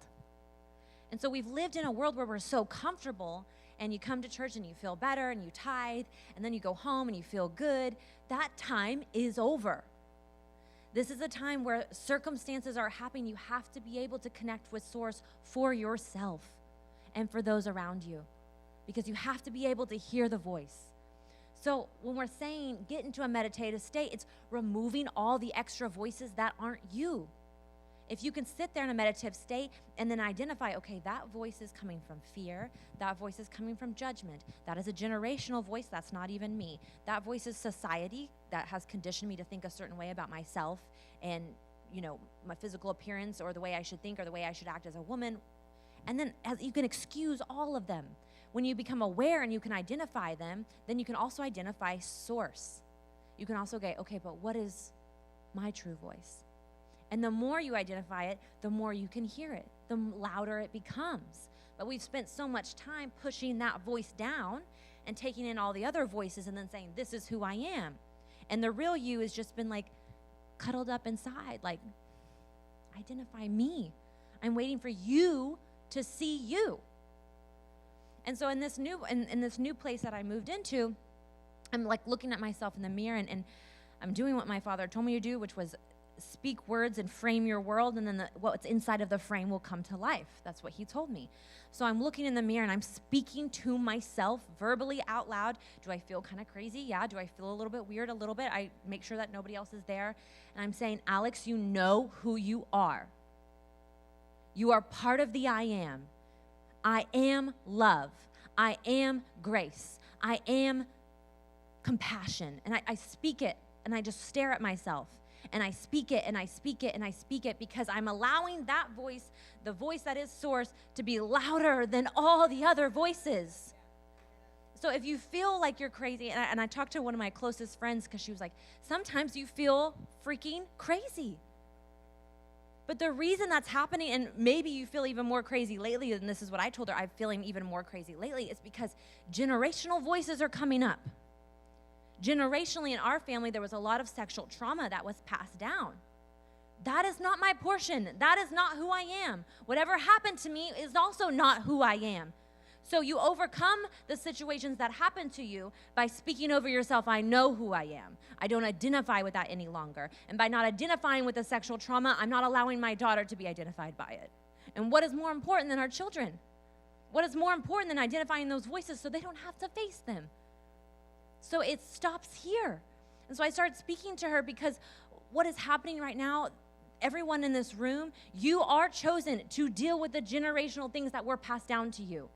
And so we've lived in a world where we're so comfortable, and you come to church and you feel better and you tithe, and then you go home and you feel good. That time is over. This is a time where circumstances are happening. You have to be able to connect with source for yourself and for those around you because you have to be able to hear the voice. So when we're saying get into a meditative state, it's removing all the extra voices that aren't you. If you can sit there in a meditative state and then identify, okay, that voice is coming from fear, that voice is coming from judgment, that is a generational voice, that's not even me. That voice is society that has conditioned me to think a certain way about myself and, my physical appearance or the way I should think or the way I should act as a woman. And then as you can excuse all of them. When you become aware and you can identify them, then you can also identify source. You can also go, okay, but what is my true voice? And the more you identify it, the more you can hear it, the louder it becomes. But we've spent so much time pushing that voice down and taking in all the other voices and then saying, this is who I am. And the real you has just been like cuddled up inside, like, identify me. I'm waiting for you to see you. And so in this new place that I moved into, I'm like looking at myself in the mirror and I'm doing what my father told me to do, which was speak words and frame your world, and then what's inside of the frame will come to life. That's what he told me. So I'm looking in the mirror and I'm speaking to myself verbally out loud. Do I feel kind of crazy? Yeah. Do I feel a little bit weird? A little bit. I make sure that nobody else is there. And I'm saying, Alex, you know who you are. You are part of the I am. I am love. I am grace. I am compassion. And I speak it and I just stare at myself. And I speak it and I speak it and I speak it because I'm allowing that voice, the voice that is source, to be louder than all the other voices. So if you feel like you're crazy, and I talked to one of my closest friends because she was like, sometimes you feel freaking crazy. But the reason that's happening, and maybe you feel even more crazy lately, and this is what I told her, I'm feeling even more crazy lately, is because generational voices are coming up. Generationally in our family, there was a lot of sexual trauma that was passed down. That is not my portion. That is not who I am. Whatever happened to me is also not who I am. So you overcome the situations that happen to you by speaking over yourself, I know who I am. I don't identify with that any longer. And by not identifying with the sexual trauma, I'm not allowing my daughter to be identified by it. And what is more important than our children? What is more important than identifying those voices so they don't have to face them? So it stops here. And so I started speaking to her because what is happening right now, everyone in this room, you are chosen to deal with the generational things that were passed down to you.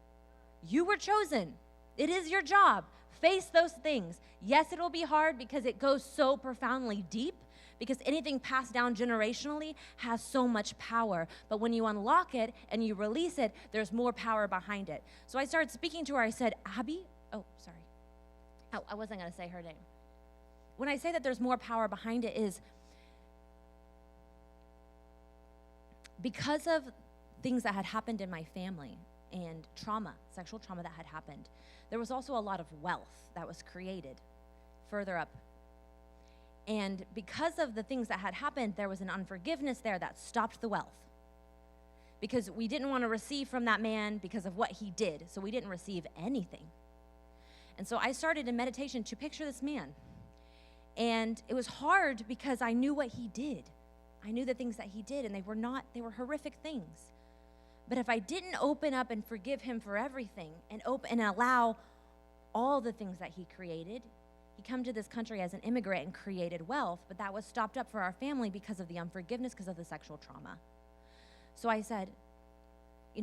You were chosen. It is your job. Face those things. Yes, it'll be hard because it goes so profoundly deep, because anything passed down generationally has so much power. But when you unlock it and you release it, there's more power behind it. So I started speaking to her. I said, Abby, I wasn't going to say her name. When I say that there's more power behind it is because of things that had happened in my family and trauma, sexual trauma that had happened, there was also a lot of wealth that was created further up. And because of the things that had happened, there was an unforgiveness there that stopped the wealth. Because we didn't want to receive from that man because of what he did, so we didn't receive anything. And so I started in meditation to picture this man. And it was hard because I knew what he did. I knew the things that he did, and they were horrific things. But if I didn't open up and forgive him for everything and allow all the things that he created, he come to this country as an immigrant and created wealth, but that was stopped up for our family because of the unforgiveness, because of the sexual trauma. So I said,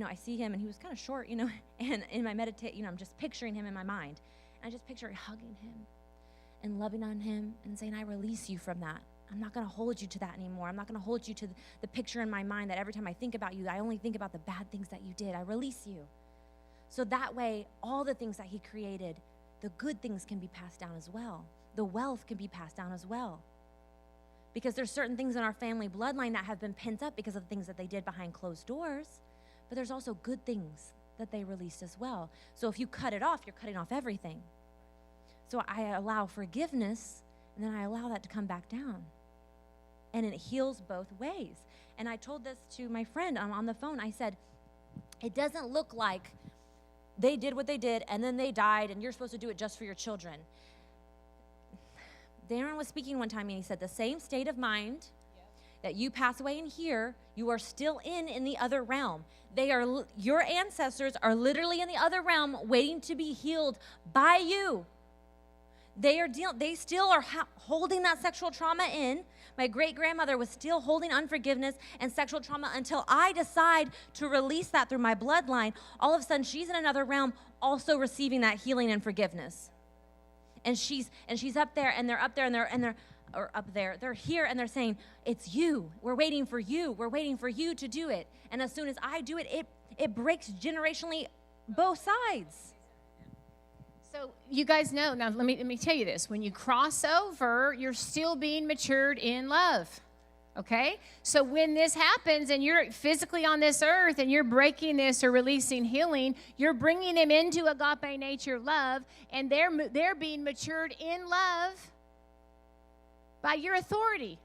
I see him, and he was kind of short, and in my meditation, I'm just picturing him in my mind. And I just picture hugging him and loving on him and saying, I release you from that. I'm not going to hold you to that anymore. I'm not going to hold you to the picture in my mind that every time I think about you, I only think about the bad things that you did. I release you. So that way, all the things that he created, the good things can be passed down as well. The wealth can be passed down as well. Because there's certain things in our family bloodline that have been pent up because of things that they did behind closed doors. But there's also good things that they released as well. So if you cut it off, you're cutting off everything. So I allow forgiveness, and then I allow that to come back down. And it heals both ways. And I told this to my friend on the phone. I said, it doesn't look like they did what they did, and then they died, and you're supposed to do it just for your children. Darren was speaking one time, and he said, the same state of mind that you pass away in here, you are still in the other realm. Your ancestors are literally in the other realm waiting to be healed by you. They still are holding that sexual trauma in. My great-grandmother was still holding unforgiveness and sexual trauma until I decide to release that through my bloodline. All of a sudden, she's in another realm also receiving that healing and forgiveness. And she's up there, and they're up there, they're here, and they're saying, it's you. We're waiting for you. We're waiting for you to do it. And as soon as I do it, it breaks generationally both sides. So you guys know, now let me tell you this. When you cross over, you're still being matured in love, okay? So when this happens and you're physically on this earth and you're breaking this or releasing healing, you're bringing them into agape nature love, and they're being matured in love by your authority.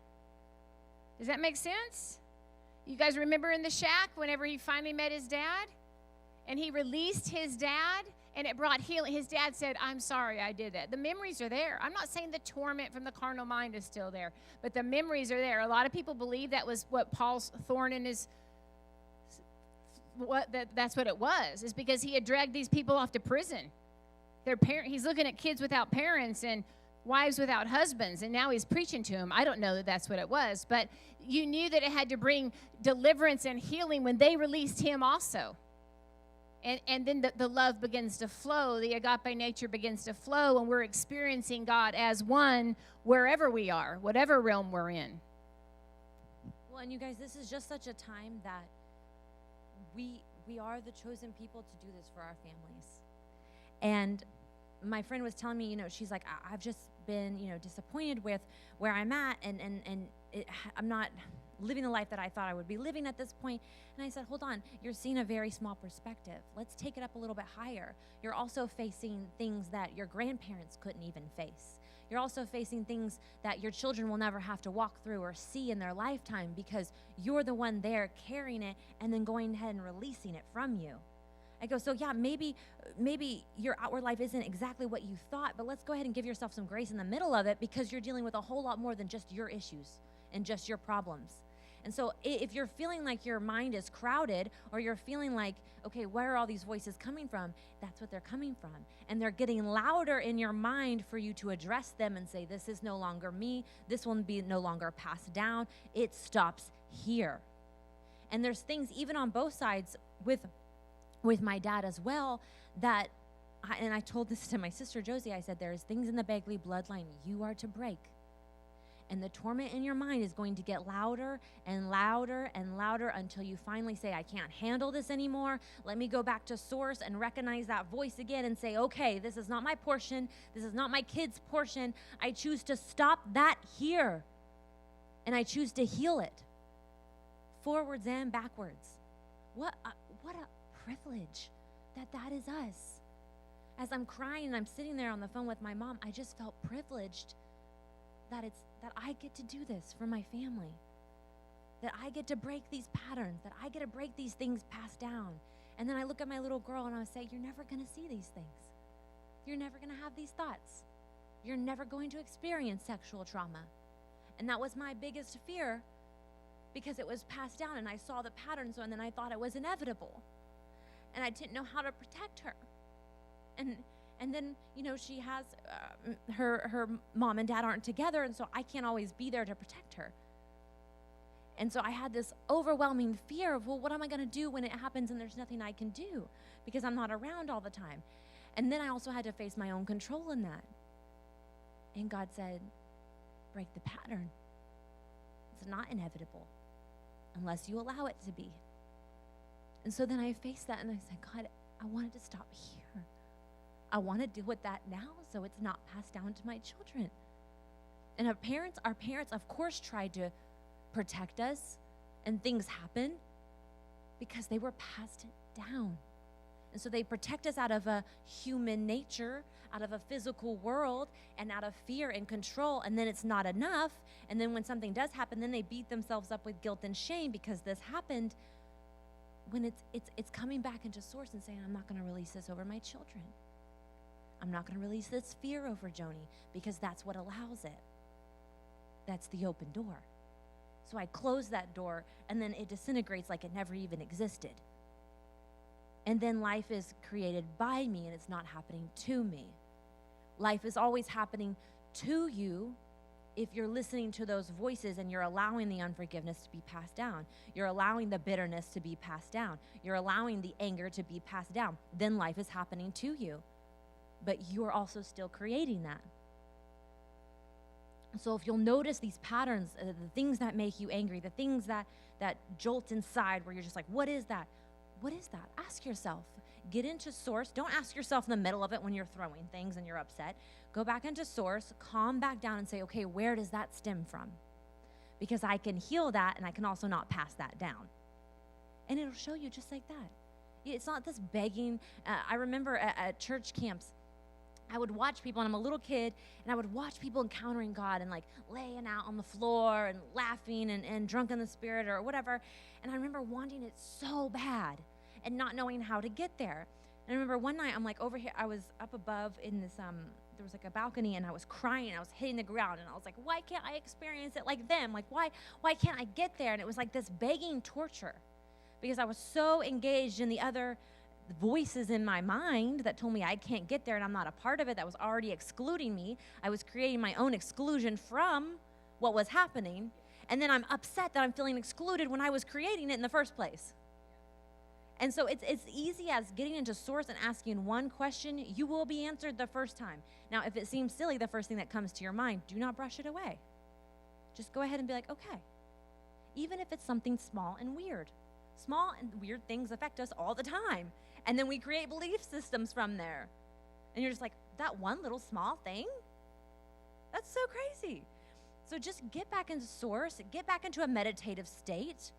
Does that make sense? You guys remember in the shack whenever he finally met his dad? And he released his dad, and it brought healing. His dad said, I'm sorry I did that. The memories are there. I'm not saying the torment from the carnal mind is still there, but the memories are there. A lot of people believe that was what Paul's thorn in his, that's what it was, is because he had dragged these people off to prison. He's looking at kids without parents and wives without husbands, and now he's preaching to them. I don't know that that's what it was, but you knew that it had to bring deliverance and healing when they released him also. And then the love begins to flow. The agape nature begins to flow, and we're experiencing God as one wherever we are, whatever realm we're in. Well, and you guys, this is just such a time that we are the chosen people to do this for our families. And my friend was telling me, she's like, I've just been, disappointed with where I'm at, and I'm not living the life that I thought I would be living at this point. And I said, hold on, you're seeing a very small perspective. Let's take it up a little bit higher. You're also facing things that your grandparents couldn't even face. You're also facing things that your children will never have to walk through or see in their lifetime, because you're the one there carrying it and then going ahead and releasing it from you. I go, so yeah, maybe your outward life isn't exactly what you thought, but let's go ahead and give yourself some grace in the middle of it, because you're dealing with a whole lot more than just your issues and just your problems. And so if you're feeling like your mind is crowded, or you're feeling like, okay, where are all these voices coming from? That's what they're coming from. And they're getting louder in your mind for you to address them and say, this is no longer me. This will be no longer passed down. It stops here. And there's things even on both sides with my dad as well that, and I told this to my sister Josie, I said, there's things in the Begley bloodline you are to break. And the torment in your mind is going to get louder and louder and louder until you finally say, I can't handle this anymore. Let me go back to source and recognize that voice again and say, okay, this is not my portion. This is not my kid's portion. I choose to stop that here. And I choose to heal it. Forwards and backwards. What a privilege that is us. As I'm crying and I'm sitting there on the phone with my mom, I just felt privileged that I get to do this for my family, that I get to break these patterns, that I get to break these things passed down. And then I look at my little girl and I say, you're never going to see these things. You're never going to have these thoughts. You're never going to experience sexual trauma. And that was my biggest fear, because it was passed down, and I saw the pattern, and then I thought it was inevitable. And I didn't know how to protect her. And then, she has, her mom and dad aren't together, and so I can't always be there to protect her. And so I had this overwhelming fear of, well, what am I going to do when it happens and there's nothing I can do because I'm not around all the time? And then I also had to face my own control in that. And God said, break the pattern. It's not inevitable unless you allow it to be. And so then I faced that and I said, God, I wanted to stop here. I want to deal with that now so it's not passed down to my children. And our parents, of course, tried to protect us, and things happen because they were passed down. And so they protect us out of a human nature, out of a physical world, and out of fear and control, and then it's not enough. And then when something does happen, then they beat themselves up with guilt and shame because this happened, when it's coming back into source and saying, I'm not going to release this over my children. I'm not going to release this fear over Joni because that's what allows it. That's the open door. So I close that door, and then it disintegrates like it never even existed. And then life is created by me, and it's not happening to me. Life is always happening to you if you're listening to those voices and you're allowing the unforgiveness to be passed down. You're allowing the bitterness to be passed down. You're allowing the anger to be passed down. Then life is happening to you. But you're also still creating that. So if you'll notice these patterns, the things that make you angry, the things that jolt inside where you're just like, what is that? What is that? Ask yourself. Get into source. Don't ask yourself in the middle of it when you're throwing things and you're upset. Go back into source, calm back down and say, okay, where does that stem from? Because I can heal that and I can also not pass that down. And it'll show you just like that. It's not this begging. I remember at church camps, I would watch people, and I'm a little kid, and I would watch people encountering God and like laying out on the floor and laughing and drunk in the spirit or whatever. And I remember wanting it so bad and not knowing how to get there. And I remember one night I'm like over here, I was up above in this, there was like a balcony, and I was crying, I was hitting the ground, and I was like, why can't I experience it like them? Like, why can't I get there? And it was like this begging torture because I was so engaged in the other voices in my mind that told me I can't get there and I'm not a part of it, that was already excluding me. I was creating my own exclusion from what was happening, and then I'm upset that I'm feeling excluded when I was creating it in the first place. And so it's easy as getting into source and asking one question. You will be answered the first time. Now, if it seems silly, the first thing that comes to your mind, do not brush it away. Just go ahead and be like, okay. Even if it's something small and weird. Small and weird things affect us all the time. And then we create belief systems from there. And you're just like, that one little small thing? That's so crazy. So just get back into source, get back into a meditative state.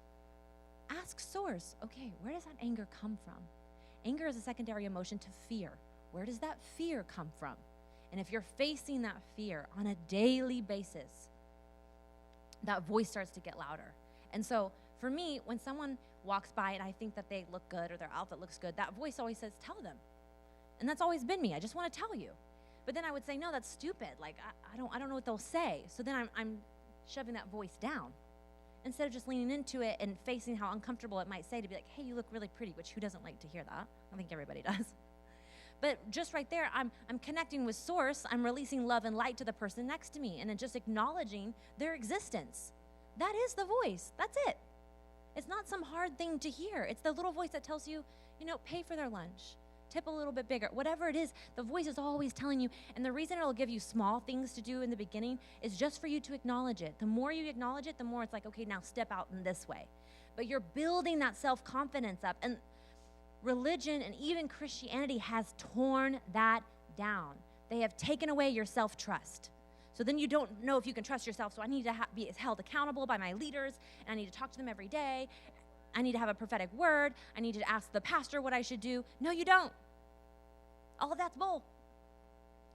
Ask source, okay, where does that anger come from? Anger is a secondary emotion to fear. Where does that fear come from? And if you're facing that fear on a daily basis, that voice starts to get louder. And so for me, when someone walks by and I think that they look good or their outfit looks good, that voice always says, tell them. And that's always been me. I just want to tell you. But then I would say, no, that's stupid. Like, I don't know what they'll say. So then I'm shoving that voice down instead of just leaning into it and facing how uncomfortable it might say to be like, hey, you look really pretty, which who doesn't like to hear that? I think everybody does. But just right there, I'm connecting with source. I'm releasing love and light to the person next to me and then just acknowledging their existence. That is the voice. That's it. It's not some hard thing to hear. It's the little voice that tells you, pay for their lunch, tip a little bit bigger, whatever it is. The voice is always telling you. And the reason it'll give you small things to do in the beginning is just for you to acknowledge it. The more you acknowledge it, the more it's like, okay, now step out in this way. But you're building that self-confidence up. And religion and even Christianity has torn that down. They have taken away your self-trust. So then you don't know if you can trust yourself. So I need to be held accountable by my leaders, and I need to talk to them every day. I need to have a prophetic word. I need to ask the pastor what I should do. No, you don't. All of that's bull.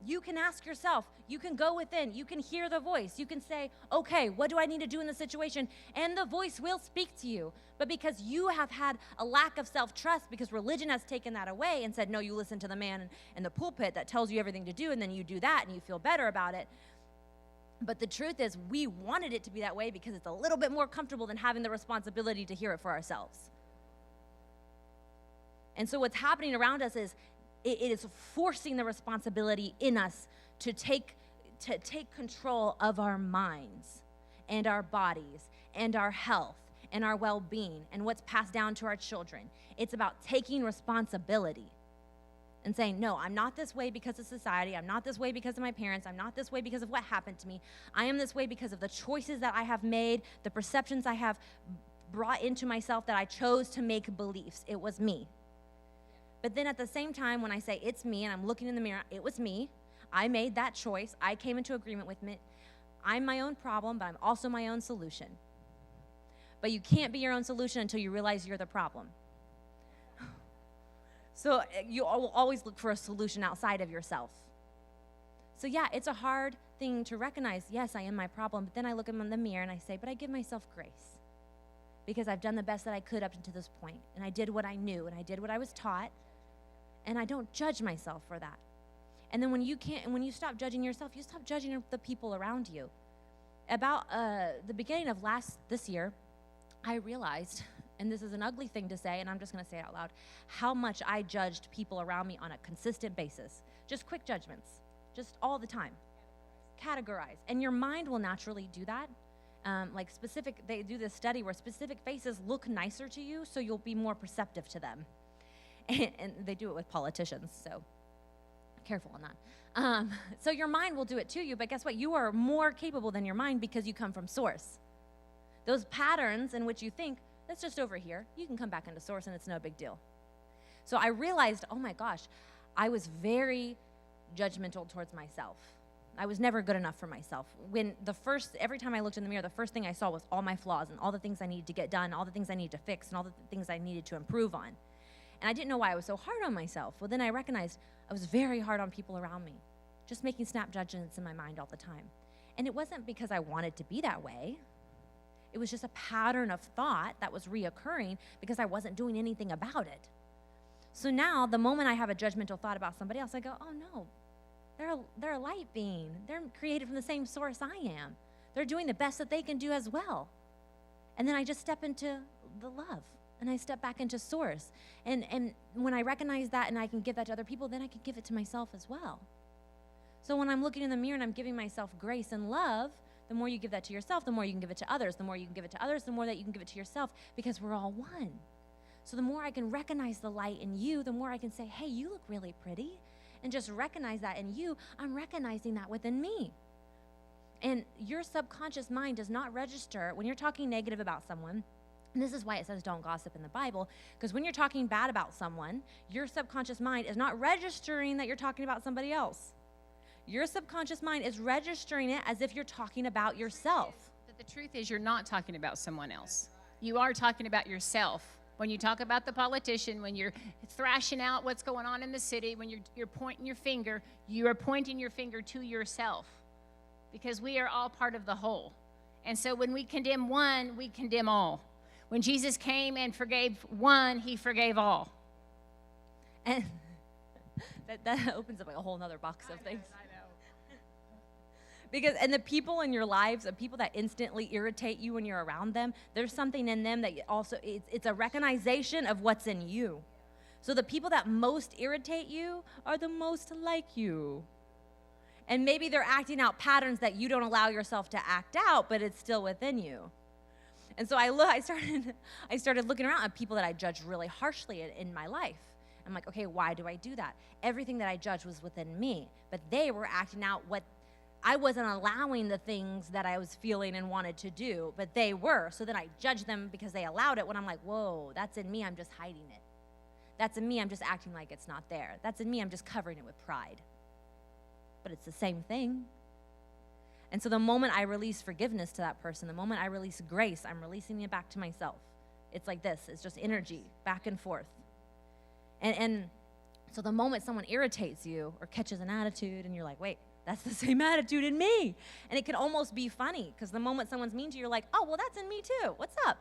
You can ask yourself. You can go within. You can hear the voice. You can say, okay, what do I need to do in this situation? And the voice will speak to you. But because you have had a lack of self-trust, because religion has taken that away and said, no, you listen to the man in the pulpit that tells you everything to do, and then you do that and you feel better about it. But the truth is, we wanted it to be that way because it's a little bit more comfortable than having the responsibility to hear it for ourselves. And so what's happening around us is it is forcing the responsibility in us to take control of our minds and our bodies and our health and our well-being and what's passed down to our children. It's about taking responsibility and saying, no, I'm not this way because of society. I'm not this way because of my parents. I'm not this way because of what happened to me. I am this way because of the choices that I have made, the perceptions I have brought into myself that I chose to make beliefs. It was me. But then at the same time, when I say it's me and I'm looking in the mirror, it was me. I made that choice. I came into agreement with it. I'm my own problem, but I'm also my own solution. But you can't be your own solution until you realize you're the problem. So you will always look for a solution outside of yourself. So yeah, it's a hard thing to recognize, yes, I am my problem, but then I look in the mirror and I say, but I give myself grace because I've done the best that I could up to this point, and I did what I knew, and I did what I was taught, and I don't judge myself for that. And then when you stop judging yourself, you stop judging the people around you. About the beginning of this year, I realized, and this is an ugly thing to say, and I'm just going to say it out loud, how much I judged people around me on a consistent basis. Just quick judgments, just all the time. Categorize. And your mind will naturally do that. They do this study where specific faces look nicer to you, so you'll be more perceptive to them. And they do it with politicians, so careful on that. So your mind will do it to you, but guess what? You are more capable than your mind because you come from source. Those patterns in which you think, that's just over here, you can come back into source and it's no big deal. So I realized, oh my gosh, I was very judgmental towards myself. I was never good enough for myself. Every time I looked in the mirror, the first thing I saw was all my flaws and all the things I needed to get done, all the things I needed to fix, and all the things I needed to improve on. And I didn't know why I was so hard on myself. Well, then I recognized I was very hard on people around me, just making snap judgments in my mind all the time. And it wasn't because I wanted to be that way. It was just a pattern of thought that was reoccurring because I wasn't doing anything about it. So now, the moment I have a judgmental thought about somebody else, I go, oh no, they're a light being. They're created from the same source I am. They're doing the best that they can do as well. And then I just step into the love, and I step back into source. And when I recognize that and I can give that to other people, then I can give it to myself as well. So when I'm looking in the mirror and I'm giving myself grace and love, the more you give that to yourself, the more you can give it to others. The more you can give it to others, the more that you can give it to yourself, because we're all one. So the more I can recognize the light in you, the more I can say, hey, you look really pretty. And just recognize that in you, I'm recognizing that within me. And your subconscious mind does not register when you're talking negative about someone. And this is why it says don't gossip in the Bible, because when you're talking bad about someone, your subconscious mind is not registering that you're talking about somebody else. Your subconscious mind is registering it as if you're talking about yourself. The truth is you're not talking about someone else. You are talking about yourself. When you talk about the politician, when you're thrashing out what's going on in the city, when you're pointing your finger, you are pointing your finger to yourself, because we are all part of the whole. And so when we condemn one, we condemn all. When Jesus came and forgave one, he forgave all. And that opens up like a whole nother box of things. I know. Because, and the people in your lives, the people that instantly irritate you when you're around them, there's something in them that also, it's a recognition of what's in you. So the people that most irritate you are the most like you. And maybe they're acting out patterns that you don't allow yourself to act out, but it's still within you. And so I started looking around at people that I judged really harshly in my life. I'm like, okay, why do I do that? Everything that I judged was within me, but they were acting out what I wasn't allowing, the things that I was feeling and wanted to do, but they were. So then I judged them because they allowed it, when I'm like, whoa, that's in me, I'm just hiding it. That's in me, I'm just acting like it's not there. That's in me, I'm just covering it with pride. But it's the same thing. And so the moment I release forgiveness to that person, the moment I release grace, I'm releasing it back to myself. It's like this, it's just energy, back and forth. And so the moment someone irritates you or catches an attitude and you're like, wait, that's the same attitude in me. And it can almost be funny, because the moment someone's mean to you, you're like, oh, well, that's in me too. What's up?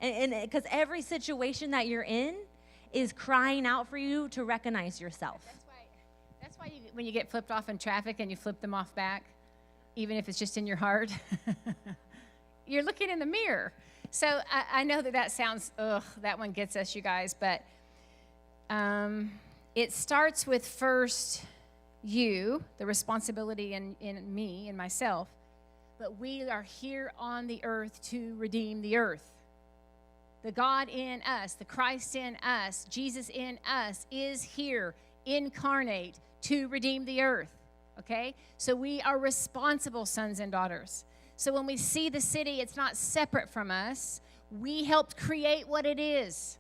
And because every situation that you're in is crying out for you to recognize yourself. That's why when you get flipped off in traffic and you flip them off back, even if it's just in your heart. You're looking in the mirror. So I know that sounds, that one gets us, you guys. But it starts with first you, the responsibility in me and myself. But we are here on the earth to redeem the earth. The God in us, the Christ in us, Jesus in us is here, incarnate, to redeem the earth, okay? So we are responsible sons and daughters. So when we see the city, it's not separate from us. We helped create what it is.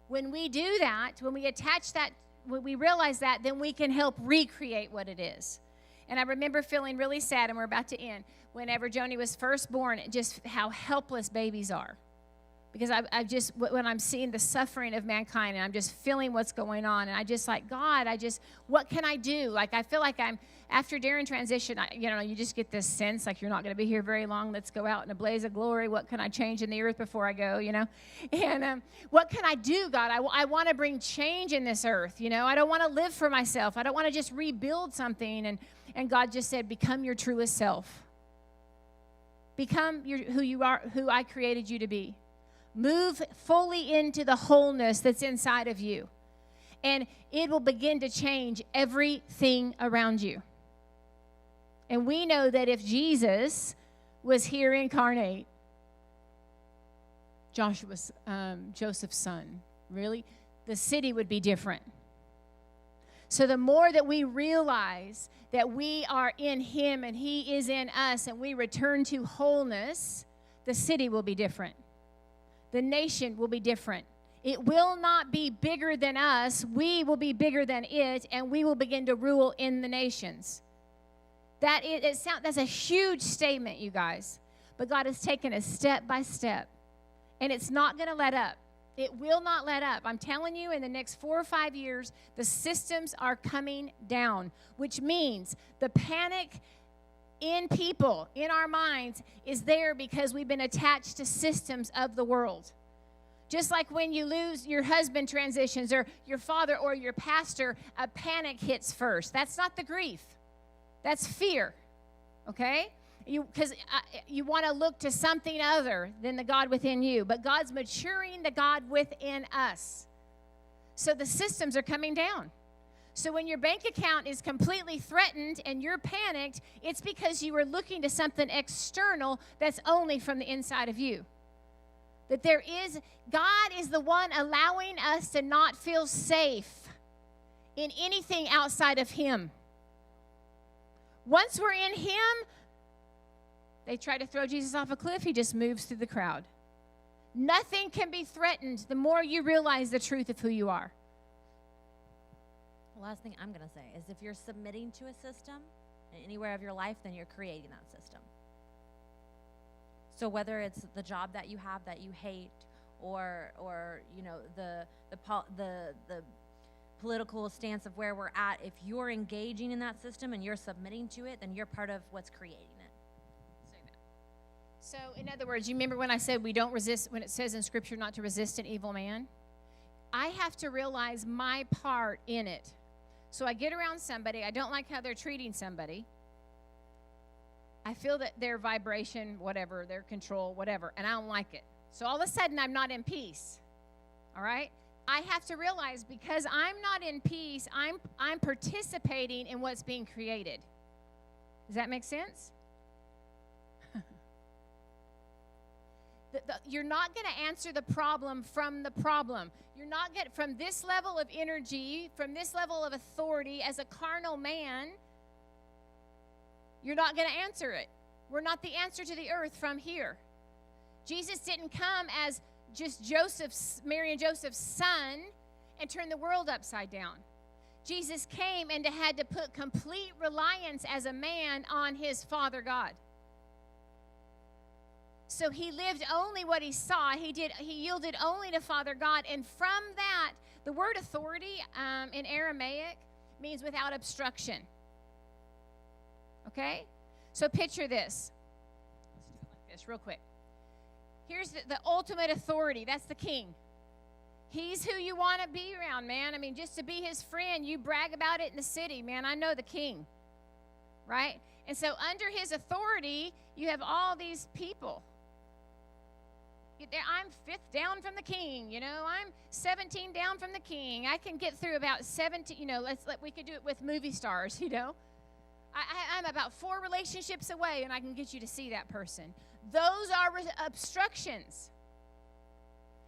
When we do that, when we attach that, when we realize that, then we can help recreate what it is. And I remember feeling really sad, and we're about to end, whenever Joni was first born, just how helpless babies are. Because I just, when I'm seeing the suffering of mankind, and I'm just feeling what's going on, and I just like, God, what can I do? Like, I feel like after Darren transition, you just get this sense, like, you're not going to be here very long. Let's go out in a blaze of glory. What can I change in the earth before I go, And what can I do, God? I want to bring change in this earth, I don't want to live for myself. I don't want to just rebuild something. And God just said, become your truest self. Become who you are, who I created you to be. Move fully into the wholeness that's inside of you. And it will begin to change everything around you. And we know that if Jesus was here incarnate, Joseph's son, really, the city would be different. So the more that we realize that we are in him and he is in us, and we return to wholeness, the city will be different. The nation will be different. It will not be bigger than us. We will be bigger than it, and we will begin to rule in the nations. That's a huge statement, you guys. But God has taken us step by step, and it's not going to let up. It will not let up. I'm telling you, in the next 4 or 5 years, the systems are coming down, which means the panic in people, in our minds, is there because we've been attached to systems of the world. Just like when you lose your husband transitions, or your father or your pastor, a panic hits first. That's not the grief. That's fear, okay? Because you want to look to something other than the God within you. But God's maturing the God within us. So the systems are coming down. So when your bank account is completely threatened and you're panicked, it's because you are looking to something external that's only from the inside of you. That God is the one allowing us to not feel safe in anything outside of him. Once we're in him, they try to throw Jesus off a cliff, he just moves through the crowd. Nothing can be threatened the more you realize the truth of who you are. The last thing I'm going to say is if you're submitting to a system in anywhere of your life, then you're creating that system. So whether it's the job that you have that you hate, or the political stance of where we're at, if you're engaging in that system and you're submitting to it, then you're part of what's creating it. So in other words, you remember when I said we don't resist, when it says in Scripture not to resist an evil man? I have to realize my part in it. So I get around somebody, I don't like how they're treating somebody. I feel that their vibration, whatever, their control, whatever, and I don't like it. So all of a sudden, I'm not in peace, all right? I have to realize because I'm not in peace, I'm participating in what's being created. Does that make sense? You're not going to answer the problem from the problem. You're not getting from this level of energy, from this level of authority as a carnal man. You're not going to answer it. We're not the answer to the earth from here. Jesus didn't come as just Mary and Joseph's son and turn the world upside down. Jesus came and had to put complete reliance as a man on his Father God. So he lived only what he saw. He yielded only to Father God. And from that, the word authority in Aramaic means without obstruction. Okay? So picture this. Let's do it like this real quick. Here's the ultimate authority. That's the king. He's who you want to be around, man. I mean, just to be his friend, you brag about it in the city. Man, I know the king, right? And so under his authority, you have all these people. I'm 5th down from the king, I'm 17 down from the king. I can get through about 17, we could do it with movie stars, I'm about 4 relationships away, and I can get you to see that person. Those are obstructions.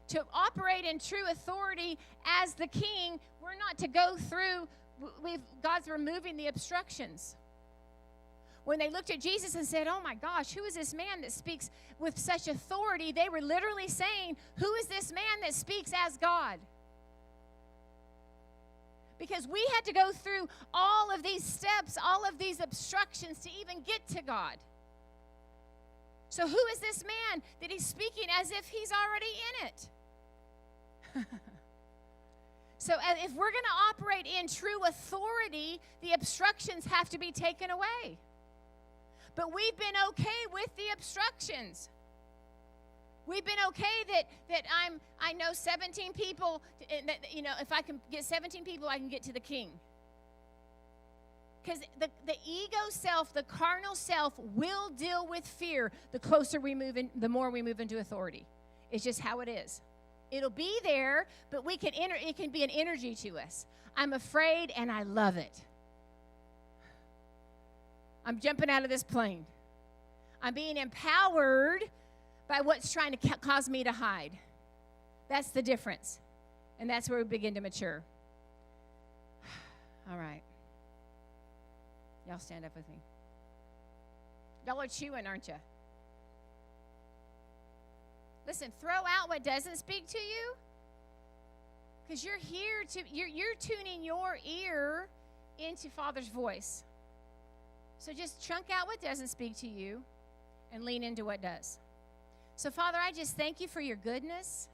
To operate in true authority as the king, we're not to go through, God's removing the obstructions. When they looked at Jesus and said, oh my gosh, who is this man that speaks with such authority? They were literally saying, who is this man that speaks as God? Because we had to go through all of these steps, all of these obstructions to even get to God. So who is this man that he's speaking as if he's already in it? So if we're going to operate in true authority, the obstructions have to be taken away. But we've been okay with the obstructions. We've been okay that I know 17 people, that, if I can get 17 people, I can get to the king. Because the ego self, the carnal self, will deal with fear the closer we move in, the more we move into authority. It's just how it is. It'll be there, but it can be an energy to us. I'm afraid and I love it. I'm jumping out of this plane. I'm being empowered by what's trying to cause me to hide. That's the difference. And that's where we begin to mature. All right. Y'all stand up with me. Y'all are chewing, aren't you? Listen, throw out what doesn't speak to you. Because you're here you're tuning your ear into Father's voice. So just chunk out what doesn't speak to you and lean into what does. So, Father, I just thank you for your goodness.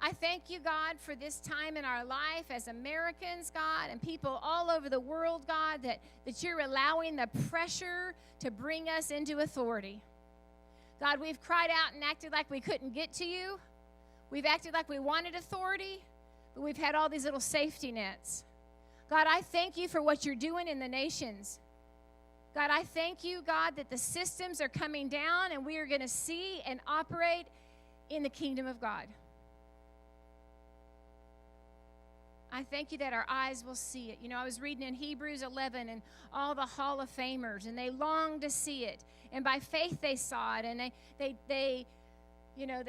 I thank you, God, for this time in our life as Americans, God, and people all over the world, God, that you're allowing the pressure to bring us into authority. God, we've cried out and acted like we couldn't get to you. We've acted like we wanted authority, but we've had all these little safety nets. God, I thank you for what you're doing in the nations. God, I thank you, God, that the systems are coming down and we are going to see and operate in the kingdom of God. I thank you that our eyes will see it. I was reading in Hebrews 11 and all the Hall of Famers, and they longed to see it. And by faith they saw it, and they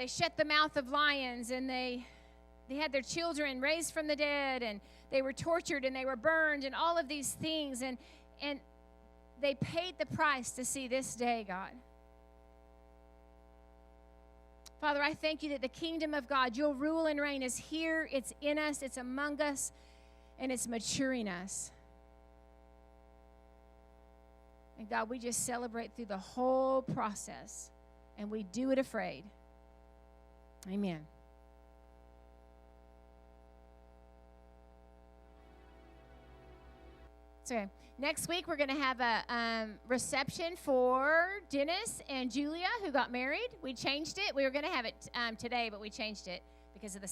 shut the mouth of lions, and they had their children raised from the dead, and they were tortured, and they were burned, and all of these things. And they paid the price to see this day, God. Father, I thank you that the kingdom of God, your rule and reign is here, it's in us, it's among us, and it's maturing us. And God, we just celebrate through the whole process, and we do it afraid. Amen. So next week, we're going to have a reception for Dennis and Julia, who got married. We changed it. We were going to have it today, but we changed it because of the